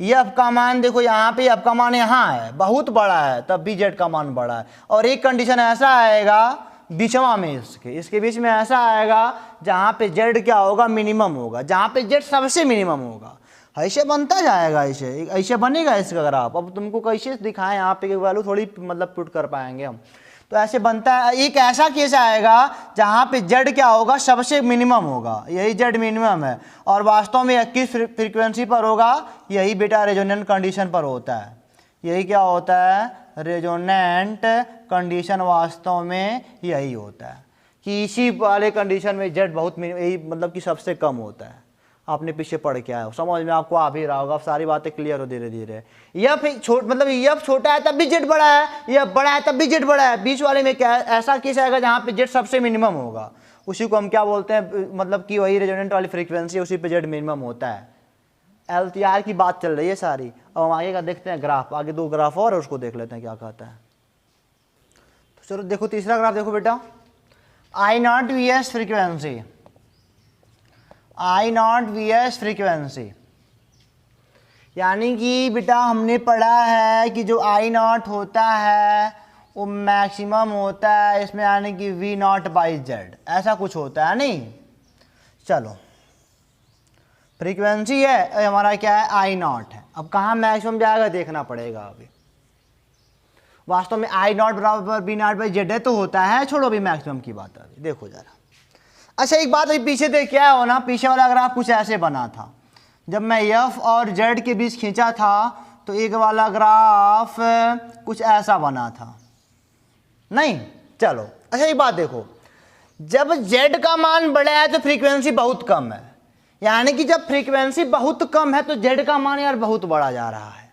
एफ का मान देखो, यहाँ पे एफ का मान यहाँ है, बहुत बड़ा है, तब भी जेड का मान बड़ा है। और एक कंडीशन ऐसा आएगा बीचवा में, इसके बीच में ऐसा आएगा जहाँ पे जेड क्या होगा, मिनिमम होगा, जहाँ पे जेड सबसे मिनिमम होगा। ऐसे बनता जाएगा, ऐसे बनेगा इसका ग्राफ। अब तुमको कैसे दिखाएं, यहाँ पे वैल्यू थोड़ी मतलब पुट कर पाएंगे हम, तो ऐसे बनता है। एक ऐसा केस आएगा जहाँ पे जेड क्या होगा, सबसे मिनिमम होगा, यही जेड मिनिमम है, और वास्तव में 21 फ्रीक्वेंसी पर होगा, यही बेटा रेजोनेंट कंडीशन पर होता है। यही क्या होता है, रेजोनेंट कंडीशन वास्तव में यही होता है कि इसी वाले कंडीशन में जेड बहुत यही मतलब कि सबसे कम होता है। आपने पीछे पढ़ के आया हो, समझ में आपको आ भी रहा होगा, अब सारी बातें क्लियर हो धीरे धीरे। यह मतलब यह छोटा है तब भी जेड बड़ा है, यह बड़ा है तब भी जेड बड़ा है, बीच वाले में क्या है, ऐसा केस आएगा जहाँ पे जेड सबसे मिनिमम होगा, उसी को हम क्या बोलते हैं, मतलब कि वही रेजोनेंट वाली फ्रीक्वेंसी, उसी पे जेड मिनिमम होता है। एलटीआर की बात चल रही है सारी। अब हम आगे का देखते हैं ग्राफ, आगे दो ग्राफ और उसको देख लेते हैं क्या कहता है। तो चलो देखो तीसरा ग्राफ देखो बेटा, I0 VS frequency, I0 VS frequency, यानी कि बेटा हमने पढ़ा है कि जो I0 होता है वो मैक्सिमम होता है इसमें, यानी कि V0/Z ऐसा कुछ होता है नहीं। चलो फ्रीक्वेंसी है हमारा क्या है, I0 है। अब कहाँ मैक्सिमम जाएगा देखना पड़ेगा। अभी वास्तव में I0 बराबर V0/Z है तो होता है, छोड़ो अभी मैक्सिमम की बात। अभी देखो जरा, अच्छा एक बात, अभी पीछे देख क्या हो ना, पीछे वाला ग्राफ कुछ ऐसे बना था, जब मैं F और Z के बीच खींचा था तो एक वाला ग्राफ कुछ ऐसा बना था नहीं। चलो अच्छा एक बात देखो, जब Z का मान बड़ा है तो फ्रीक्वेंसी बहुत कम है, यानी कि जब फ्रीक्वेंसी बहुत कम है तो Z का मान यार बहुत बड़ा जा रहा है।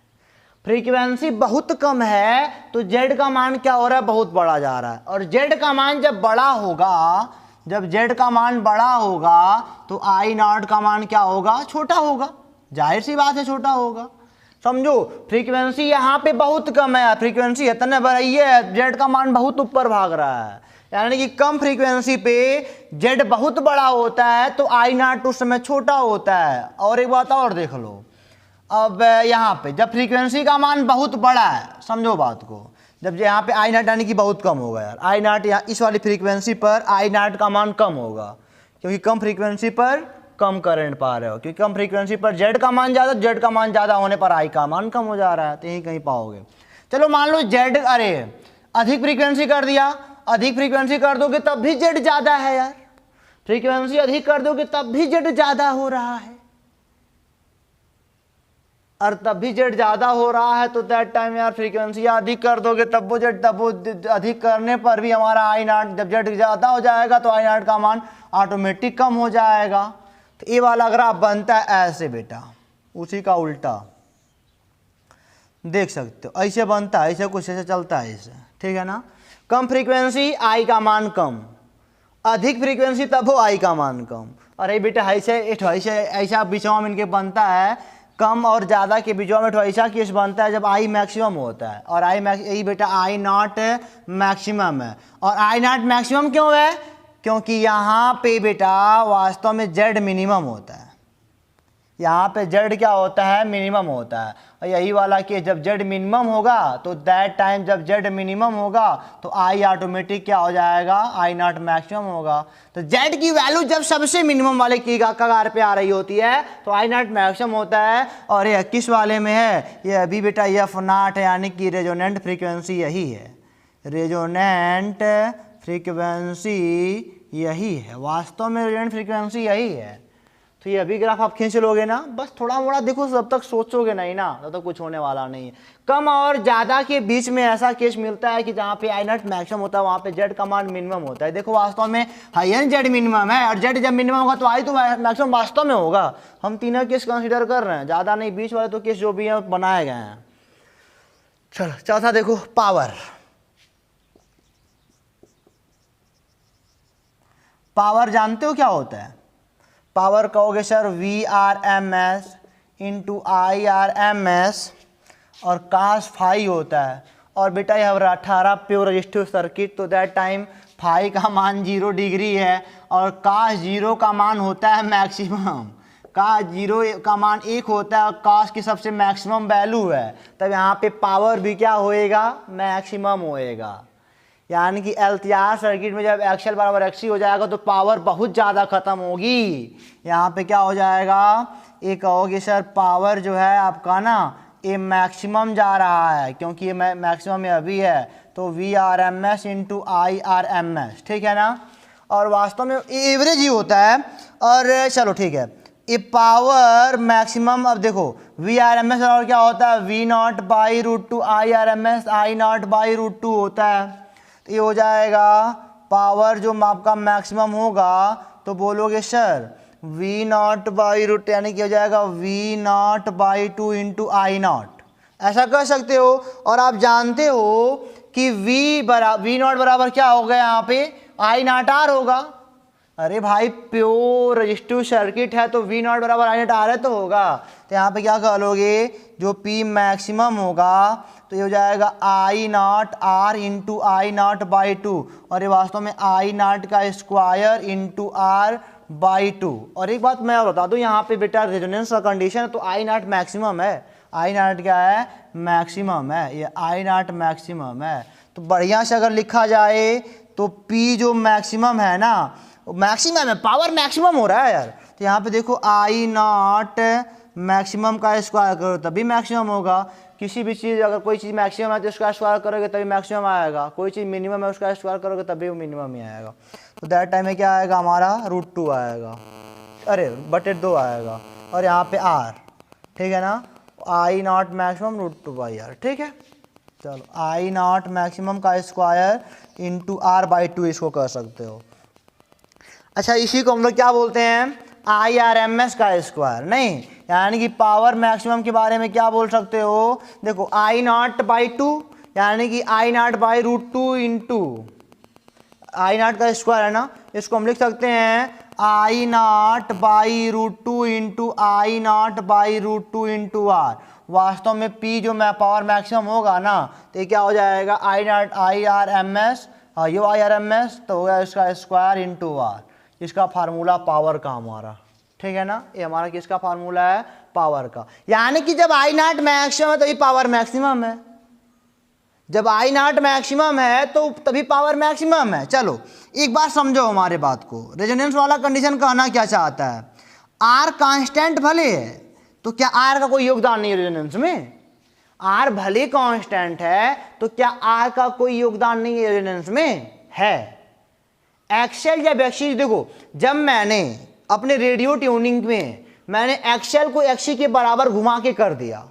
फ्रीक्वेंसी बहुत कम है तो Z का मान क्या हो रहा है, बहुत बड़ा जा रहा है। और Z का मान जब बड़ा होगा, जब Z का मान बड़ा होगा तो I0 का मान क्या होगा, छोटा होगा, जाहिर सी बात है छोटा होगा। समझो फ्रीक्वेंसी यहाँ पे बहुत कम है, फ्रीक्वेंसी इतने बड़ी है, Z का मान बहुत ऊपर भाग रहा है, यानी कि कम फ्रीक्वेंसी पे Z बहुत बड़ा होता है तो I0 उस समय छोटा होता है। और एक बात और देख लो, अब यहाँ पे जब फ्रीक्वेंसी का मान बहुत बड़ा है, समझो बात को, जब यहाँ पे I0 यानी कि बहुत कम होगा यार, I0 यहाँ इस वाली फ्रीक्वेंसी पर I0 का मान कम होगा, क्योंकि कम फ्रीक्वेंसी पर कम करंट पा रहे हो, क्योंकि कम फ्रीक्वेंसी पर जेड का मान ज़्यादा, जेड का मान ज़्यादा होने पर आई का मान कम हो जा रहा है, तो यही कहीं पाओगे। चलो मान लो जेड, अरे अधिक फ्रीक्वेंसी कर दिया, अधिक फ्रीक्वेंसी कर दोगे तब भी जेड ज़्यादा है यार, फ्रीक्वेंसी अधिक कर दोगे तब भी जेड ज़्यादा हो रहा है, और तब भी जेड ज़्यादा हो रहा है, तो दैट टाइम यार फ्रीक्वेंसी अधिक कर दोगे तब वो जेड, तब वो अधिक करने पर भी हमारा आई नॉट, जब जेड ज़्यादा हो जाएगा तो आई नॉट का मान ऑटोमेटिक कम हो जाएगा। तो ये वाला ग्राफ बनता है ऐसे बेटा, उसी का उल्टा देख सकते हो, ऐसे बनता है, ऐसे कुछ ऐसे चलता है ऐसे, ठीक है ना। कम फ्रीक्वेंसी आई का मान कम, अधिक फ्रीक्वेंसी तब हो आई का मान कम। अरे बेटा ऐसे ऐसे ऐसा बीचों में इनके बनता है, कम और ज़्यादा के बीचों में ऐसा केस बनता है जब आई मैक्सिमम होता है, और आई मैक्स, यही बेटा आई नॉट मैक्सिमम है। और आई नॉट मैक्सिमम क्यों है? क्योंकि यहाँ पे बेटा वास्तव में जेड मिनिमम होता है, यहाँ पे जेड क्या होता है? मिनिमम होता है। और यही वाला केस जब जेड मिनिमम होगा तो दैट टाइम जब जेड मिनिमम होगा तो आई ऑटोमेटिक क्या हो जाएगा? आई नॉट मैक्सिमम होगा। तो जेड की वैल्यू जब सबसे मिनिमम वाले की कगार पे आ रही होती है तो आई नॉट मैक्सिमम होता है। और ये किस वाले में है? ये अभी बेटा एफ नॉट है, यानी कि रेजोनेंट फ्रीक्वेंसी यही है, रेजोनेंट फ्रीक्वेंसी यही है, वास्तव में रेजोनेंट फ्रीक्वेंसी यही है। तो ये अभी ग्राफ आप खींच लोगे ना, बस थोड़ा मोड़ा देखो, जब तक सोचोगे नहीं ना तब तक कुछ होने वाला नहीं है। कम और ज़्यादा के बीच में ऐसा केस मिलता है कि जहाँ पे आई नॉट मैक्सिमम होता है वहाँ पे जेड का मान मिनिमम होता है। देखो वास्तव में हाई जेड मिनिमम है, और जेड जब मिनिमम होगा तो आई तो मैक्सिमम वास्तव में होगा। हम तीनों केस कंसिडर कर रहे हैं, ज़्यादा नहीं, बीच वाले तो केस जो भी है बनाए गए हैं। चलो चौथा देखो, पावर। पावर जानते हो क्या होता है? पावर कहोगे sir V R M S into I R M S और कास फाई होता है। और बेटा यह 18 प्योर रजिस्टिव सर्किट, तो दैट टाइम फाई का मान 0 डिग्री है और कास 0 का मान होता है मैक्सिमम। कास 0 का मान 1 होता है और कास की सबसे मैक्सिमम वैल्यू है, तब यहाँ पे पावर भी क्या होएगा? मैक्सिमम होएगा। यानी कि एलटीआर सर्किट में जब एक्सएल बराबर एक्सी हो जाएगा तो पावर बहुत ज़्यादा ख़त्म होगी। यहाँ पे क्या हो जाएगा? एक कहोगे सर पावर जो है आपका ना ये मैक्सिमम जा रहा है, क्योंकि ये मैक्सिमम में अभी है, तो V R M S into I R M S, ठीक है ना। और वास्तव में एवरेज ही होता है। और चलो ठीक है, ये पावर मैक्सिमम, अब देखो वी आर एम एस और क्या होता है? V not by root two I R M S, I not by root two होता है। ये हो जाएगा पावर जो आपका मैक्सिमम होगा, तो बोलोगे sir V not by root, यानी कि हो जाएगा V not by 2 into I naught, ऐसा कर सकते हो। और आप जानते हो कि वी नॉट बराबर क्या होगा? यहाँ पे आई नॉट आर होगा। अरे भाई प्योर रजिस्टिव सर्किट है तो वी नॉट बराबर आई नॉट आर है तो होगा। तो यहाँ पे क्या कर लोगे? जो पी मैक्सिमम होगा तो ये हो जाएगा I not R into I not by 2, और ये वास्तव में आई नॉट का स्क्वायर इंटू आर बाई 2। और एक बात मैं और बता दूँ, यहाँ पे बेटा रेजोनेंस का कंडीशन है तो आई नॉट मैक्सिमम है। आई नॉट क्या है? मैक्सिमम है, ये आई नॉट मैक्सिमम है। तो बढ़िया से अगर लिखा जाए तो पी जो मैक्सिमम है ना, मैक्सिमम है, पावर मैक्सिमम हो रहा है यार। तो यहाँ पे देखो आई नॉट मैक्सिमम का स्क्वायर करो तभी मैक्सिमम होगा। किसी भी चीज़ अगर कोई चीज़ मैक्सिमम है तो उसका स्क्वायर करोगे तभी मैक्सिमम आएगा, कोई चीज़ मिनिमम है उसका स्क्वायर करोगे तभी वो मिनिमम ही आएगा। तो दैट टाइम में क्या आएगा? हमारा √2 आएगा, अरे बटे 2 आएगा, और यहाँ पे आर, ठीक है ना। आई नॉट मैक्सिमम √2 बाई आर, ठीक है। चलो आई नॉट मैक्सिमम का स्क्वायर इंटू आर बाई 2 इसको कर सकते हो। अच्छा इसी को हम लोग क्या बोलते हैं? आई आर एम एस का स्क्वायर, नहीं, यानी कि पावर मैक्सिमम के बारे में क्या बोल सकते हो? देखो आई नॉट बाई 2 यानी कि I not by √2 into I not का स्क्वायर है ना, इसको हम लिख सकते हैं I not by √2 into I not by √2 into R. वास्तव में पी जो पावर मैक्सिमम होगा ना तो ये क्या हो जाएगा? I not I R M S, ये आई आर एम एस तो हो गया इसका स्क्वायर इंटू आर। इसका फार्मूला पावर का हमारा, ठीक है ना। ये हमारा किसका फार्मूला है? पावर का। यानी कि जब आई नॉट मैक्सिमम है तो ये पावर मैक्सिमम है, जब आई नॉट मैक्सिमम है तो तभी पावर मैक्सिमम है। चलो एक बात समझो हमारे बात को, रेजोनेंस वाला कंडीशन कहना क्या चाहता है? आर कांस्टेंट भले है तो क्या आर का कोई योगदान नहीं है रेजोनेंस में? आर भले कांस्टेंट है तो क्या आर का कोई योगदान नहीं है रेजोनेंस में? है। एक्सएल या एक्सी, देखो जब मैंने अपने रेडियो ट्यूनिंग में मैंने एक्सएल को एक्सी के बराबर घुमा के कर दिया,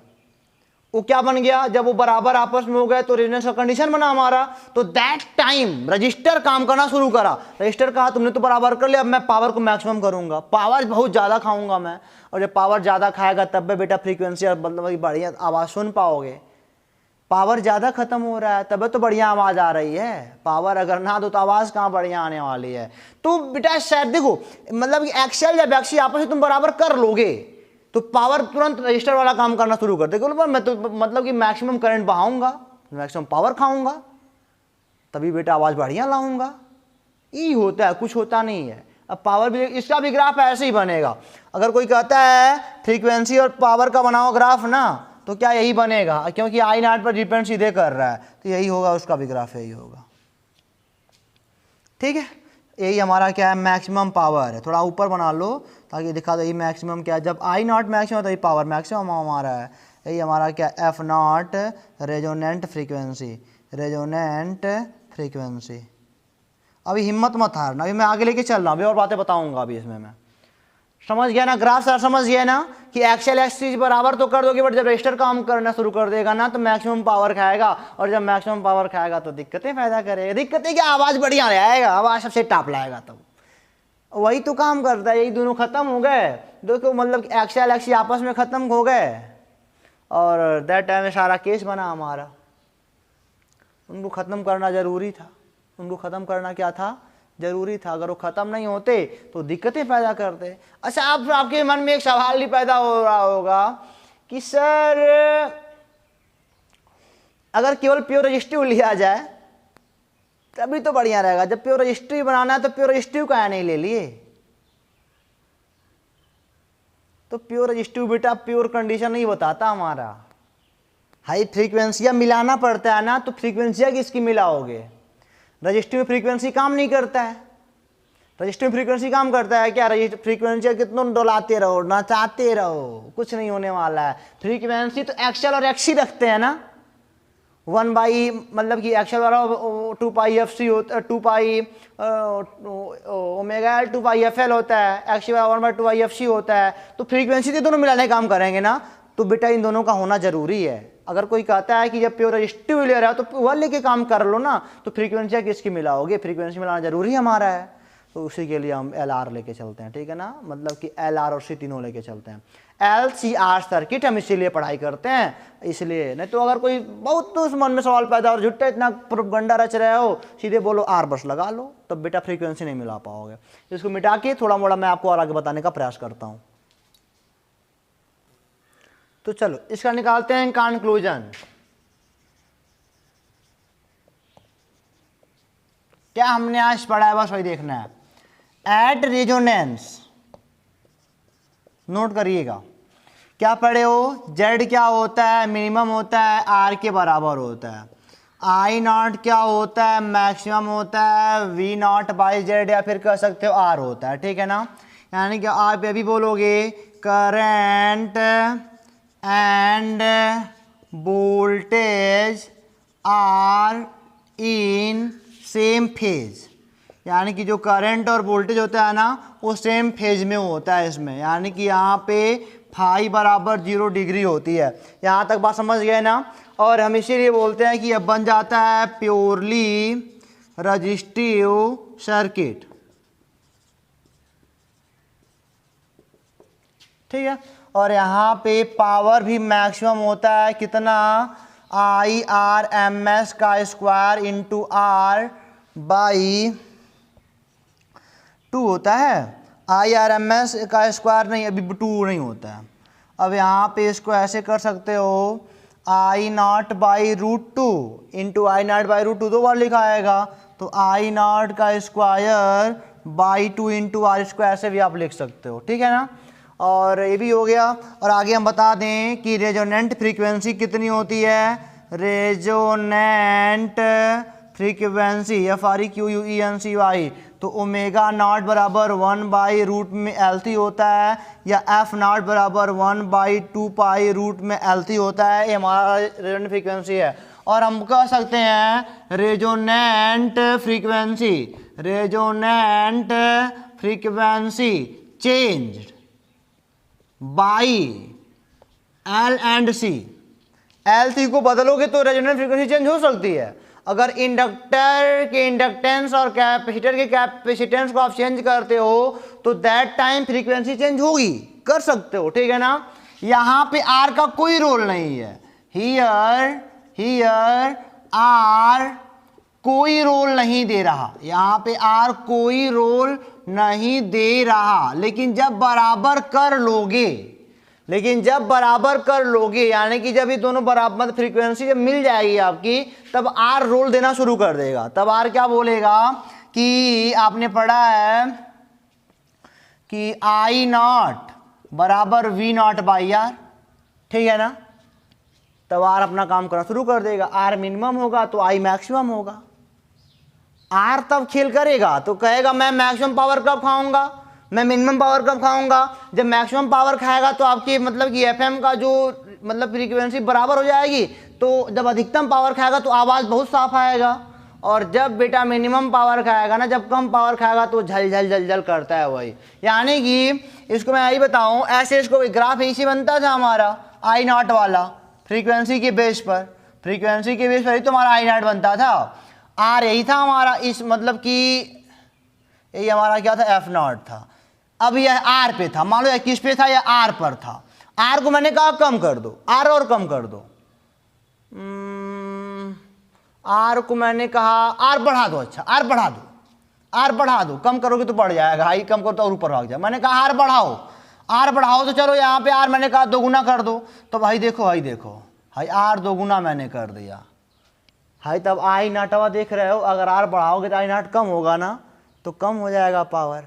वो क्या बन गया? जब वो बराबर आपस में हो गए तो रेजोनेंस का कंडीशन बना हमारा। तो दैट टाइम रजिस्टर काम करना शुरू करा। रजिस्टर कहा तुमने तो बराबर कर लिया, अब मैं पावर को मैक्सिमम करूंगा, पावर बहुत ज़्यादा खाऊंगा मैं, और जब पावर ज़्यादा खाएगा तब भी बेटा फ्रीक्वेंसी और मतलब बढ़िया आवाज़ सुन पाओगे। पावर ज़्यादा खत्म हो रहा है तब तो बढ़िया आवाज़ आ रही है, पावर अगर ना दो तो आवाज़ कहाँ बढ़िया आने वाली है। तो बेटा शायद देखो मतलब एक्सएल या बैक्सी आपस में तुम बराबर कर लोगे तो पावर तुरंत रजिस्टर वाला काम करना शुरू कर देगा। मैं तो मतलब कि मैक्सिमम करंट बहाऊंगा, मैक्सिमम पावर खाऊंगा, तभी बेटा आवाज़ बढ़िया लाऊंगा। यही होता है, कुछ होता नहीं है। अब पावर भी, इसका भी ग्राफ ऐसे ही बनेगा। अगर कोई कहता है फ्रीक्वेंसी और पावर का बनाओ ग्राफ ना, तो क्या यही बनेगा? क्योंकि आई नॉट पर डिपेंड सीधे कर रहा है तो यही होगा, उसका भी ग्राफ यही होगा। ठीक है, यही हमारा क्या है? मैक्सिमम पावर है। थोड़ा ऊपर बना लो ताकि दिखा दो ये मैक्सिमम क्या है। जब आई नॉट मैक्सिमम तो ये पावर मैक्सिमम हमारा है। यही हमारा क्या? F not resonant frequency, resonant frequency. अभी हिम्मत मत हारना, अभी मैं आगे लेके चल रहा हूँ, अभी और बातें बताऊंगा अभी इसमें मैं। समझ गया ना ग्राफ सर? समझ गया ना कि एक्सएल एक्सी बराबर तो कर दोगे, बट जब रजिस्टर काम करना शुरू कर देगा ना तो मैक्सिमम पावर खाएगा, और जब मैक्सिमम पावर खाएगा तो दिक्कतें पैदा करेगा। दिक्कतें क्या? आवाज़ बढ़िया आएगा, आवाज़ सबसे टॉप लाएगा। तब वही तो काम करता है। यही दोनों खत्म हो गए, देखो मतलब एक्सएल एक्सी आपस में खत्म हो गए, और दैट टाइम में सारा केस बना हमारा। उनको ख़त्म करना ज़रूरी था, उनको ख़त्म करना क्या था? जरूरी था। अगर वो ख़त्म नहीं होते तो दिक्कतें पैदा करते। अच्छा, आपके मन में एक सवाल ही पैदा हो रहा होगा कि सर अगर केवल प्योर रजिस्टिव लिया जाए तभी तो बढ़िया रहेगा, जब प्योर रजिस्टिव बनाना है तो प्योर रजिस्टिव का नहीं ले लिए? तो प्योर रजिस्टिव बेटा प्योर कंडीशन नहीं बताता हमारा। हाई फ्रीक्वेंसियाँ मिलाना पड़ता है ना, तो फ्रीक्वेंसियाँ किसकी मिलाओगे? रजिस्टिव फ्रीक्वेंसी काम नहीं करता है। रजिस्टिव फ्रीक्वेंसी काम करता है क्या? रजिस्टिव फ्रीक्वेंसी कितना डोलाते रहो, नचाते रहो, कुछ नहीं होने वाला है। फ्रीक्वेंसी तो एक्सएल और एक्सी रखते हैं ना, 1 बाई मतलब कि एक्सएल वाला 2 पाई एफ सी होता है, 2 पाई ओमेगा एल 2 पाई एफ एल होता है, एक्सी वाला 1 बाई 2 आई एफ सी होता है। तो फ्रीक्वेंसी तो दोनों मिलाने काम करेंगे ना, तो बेटा इन दोनों का होना जरूरी है। अगर कोई कहता है कि जब प्योर रजिस्टिव ले रहा है तो वह लेके काम कर लो ना, तो फ्रीक्वेंसी किसकी मिलाओगे? फ्रीक्वेंसी मिलाना जरूरी हमारा है, तो उसी के लिए हम एल आर लेके चलते हैं। ठीक है ना, मतलब कि एल आर और सी तीनों लेके चलते हैं। एल सी आर सर्किट हम इसीलिए पढ़ाई करते हैं, इसलिए। नहीं तो अगर कोई बहुत तो उस मन में सवाल पैदा और झुट्टा इतना प्रोपगंडा रच रहे हो, सीधे बोलो आर बस लगा लो, तब बेटा फ्रीक्वेंसी नहीं मिला पाओगे। इसको मिटा के थोड़ा मोड़ा मैं आपको और आगे बताने का प्रयास करता हूँ। तो चलो इसका निकालते हैं कंक्लूजन। क्या हमने आज पढ़ा है बस वही देखना है। एट रेजोनेंस, नोट करिएगा क्या पढ़े हो? जेड क्या होता है? मिनिमम होता है, आर के बराबर होता है। आई नॉट क्या होता है? मैक्सिमम होता है, वी नॉट बाई जेड, या फिर कह सकते हो आर होता है। ठीक है ना, यानी कि आप ये भी बोलोगे current and voltage are in same phase, यानी कि जो करंट और वोल्टेज होता है ना वो सेम फेज में होता है इसमें। यानी कि यहाँ पे फाई बराबर 0 डिग्री होती है। यहाँ तक बात समझ गए ना? और हम इसीलिए बोलते हैं कि अब बन जाता है प्योरली रजिस्टिव सर्किट। ठीक है, और यहाँ पे पावर भी मैक्सिमम होता है कितना? आई आर एम एस का स्क्वायर इंटू आर बाई 2 होता है। आई आर एम एस का स्क्वायर नहीं, अभी 2 नहीं होता है। अब यहाँ पे इसको ऐसे कर सकते हो, I not by √2 into I not by √2 दो बार लिखा आएगा, तो आई नॉट का square by 2 into R square से भी आप लिख सकते हो। ठीक है ना, और ये भी हो गया। और आगे हम बता दें कि रेजोनेंट फ्रीक्वेंसी कितनी होती है? रेजोनेंट फ्रीक्वेंसी FREQUENCY, तो ओमेगा नॉट बराबर 1/रूट में LC होता है, या F नॉट बराबर 1/2 रूट में LC होता है। ये हमारा रेजोनेंट फ्रीक्वेंसी है। और हम कह सकते हैं resonant frequency, resonant frequency changed by L and C। LC को बदलोगे तो रेजोनेंट फ्रीक्वेंसी चेंज हो सकती है। अगर इंडक्टर के इंडक्टेंस और कैपेसिटर के कैपेसिटेंस को आप चेंज करते हो तो दैट टाइम फ्रीक्वेंसी चेंज होगी, कर सकते हो, ठीक है ना। यहाँ पे R का कोई रोल नहीं है, हियर R कोई रोल नहीं दे रहा, यहाँ पे R कोई रोल नहीं दे रहा। लेकिन जब बराबर कर लोगे, लेकिन जब बराबर कर लोगे यानी कि जब ये दोनों बराबर मतलब फ्रीक्वेंसी जब मिल जाएगी आपकी, तब R रोल देना शुरू कर देगा। तब R क्या बोलेगा कि आपने पढ़ा है कि I नॉट बराबर V नॉट बाई R, ठीक है ना। तब R अपना काम करना शुरू कर देगा। R मिनिमम होगा तो I मैक्सिमम होगा। R तब खेल करेगा तो कहेगा मैं मैक्सिमम पावर कब खाऊंगा, मैं मिनिमम पावर कब खाऊंगा। जब मैक्सिमम पावर खाएगा तो आपकी मतलब कि FM का जो मतलब फ्रीक्वेंसी बराबर हो जाएगी, तो जब अधिकतम पावर खाएगा तो आवाज़ बहुत साफ आएगा। और जब बेटा मिनिमम पावर खाएगा ना, जब कम पावर खाएगा तो झल झल झल झल करता है वही। यानी कि इसको मैं यही बताऊँ, ऐसे इसको ग्राफ ऐसे बनता था हमारा I नॉट वाला फ्रीक्वेंसी के बेस पर, फ्रीक्वेंसी के बेस पर ही तो हमारा I नॉट बनता था। R यही था हमारा, इस मतलब कि यही हमारा क्या था, F नॉट था। अब यह R पे था, मान लो यह किस पे था, यह R पर था। R को मैंने कहा कम कर दो, R और कम कर दो, R को मैंने कहा R बढ़ा दो, अच्छा R बढ़ा दो, R बढ़ा दो, कम करोगे तो बढ़ जाएगा, हाई कम करो तो और ऊपर भाग जाए। मैंने कहा R बढ़ाओ, R बढ़ाओ, तो चलो यहाँ पे R मैंने कहा 2 गुना कर दो, तो भाई देखो भाई R 2 गुना मैंने कर दिया भाई। तब I नॉटवा देख रहे हो, अगर R बढ़ाओगे तो I नॉट कम होगा ना, तो कम हो जाएगा पावर।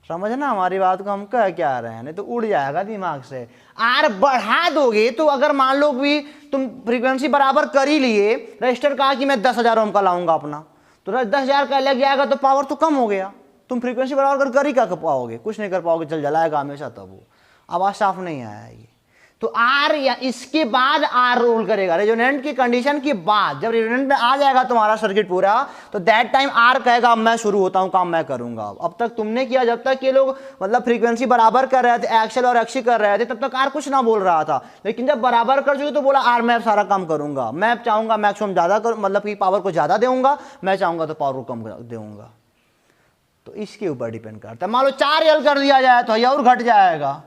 समझना हमारी बात को, हम कह क्या रहे हैं, नहीं तो उड़ जाएगा दिमाग से। R बढ़ा दोगे तो अगर मान लो भी तुम फ्रीक्वेंसी बराबर कर ही लिए, रजिस्टर कहा कि मैं 10,000 ओम का लाऊंगा अपना, तो 10,000 का लग जाएगा तो पावर तो कम हो गया। तुम फ्रीक्वेंसी बराबर कर ही क्या कर पाओगे, कुछ नहीं कर पाओगे, चल जलाएगा हमेशा, तब वो आवाज़ साफ नहीं आएगी। तो R या इसके बाद R रोल करेगा, रेजोनेंट की कंडीशन के बाद। जब रेजोनेंट में आ जाएगा तुम्हारा सर्किट पूरा, तो दैट टाइम R कहेगा अब मैं शुरू होता हूँ काम, मैं करूंगा। अब तक तुमने किया, जब तक ये लोग मतलब फ्रीक्वेंसी बराबर कर रहे थे, एक्सल और एक्सी कर रहे थे, तब तक R कुछ ना बोल रहा था। लेकिन जब बराबर कर चुके तो बोला R मैं सारा काम करूंगा, मैं चाहूंगा मैक्सिमम ज़्यादा करूँ, मतलब कि पावर को ज़्यादा दूंगा, मैं चाहूंगा तो पावर को कम दूंगा। तो इसके ऊपर डिपेंड करता है। मान लो 4L कर दिया जाए तो ये और घट जाएगा,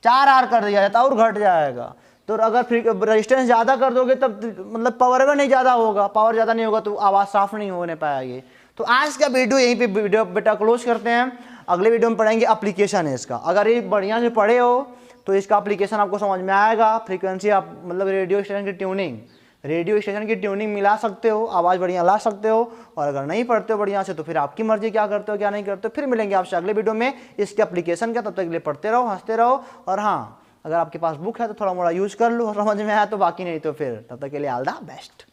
4R कर दिया जाए तो और घट जाएगा। तो अगर रेजिस्टेंस ज़्यादा कर दोगे तब मतलब पावर अगर नहीं ज़्यादा होगा, पावर ज़्यादा नहीं होगा तो आवाज़ साफ नहीं होने पाएगी। तो आज का वीडियो यहीं पे वीडियो बेटा क्लोज करते हैं। अगले वीडियो में पढ़ेंगे एप्लीकेशन है इसका। अगर ये बढ़िया से पढ़े हो तो इसका एप्लीकेशन आपको समझ में आएगा। फ्रीक्वेंसी आप मतलब रेडियो स्टेशन की ट्यूनिंग मिला सकते हो, आवाज़ बढ़िया ला सकते हो। और अगर नहीं पढ़ते हो बढ़िया से तो फिर आपकी मर्जी, क्या करते हो क्या नहीं करते हो। फिर मिलेंगे आपसे अगले वीडियो में इसके एप्लीकेशन का। तब तक के लिए पढ़ते रहो, हंसते रहो। और हाँ, अगर आपके पास बुक है तो थोड़ा मोड़ा यूज कर लो, समझ में आया तो, बाकी नहीं तो फिर तब तक के लिए ऑल द बेस्ट।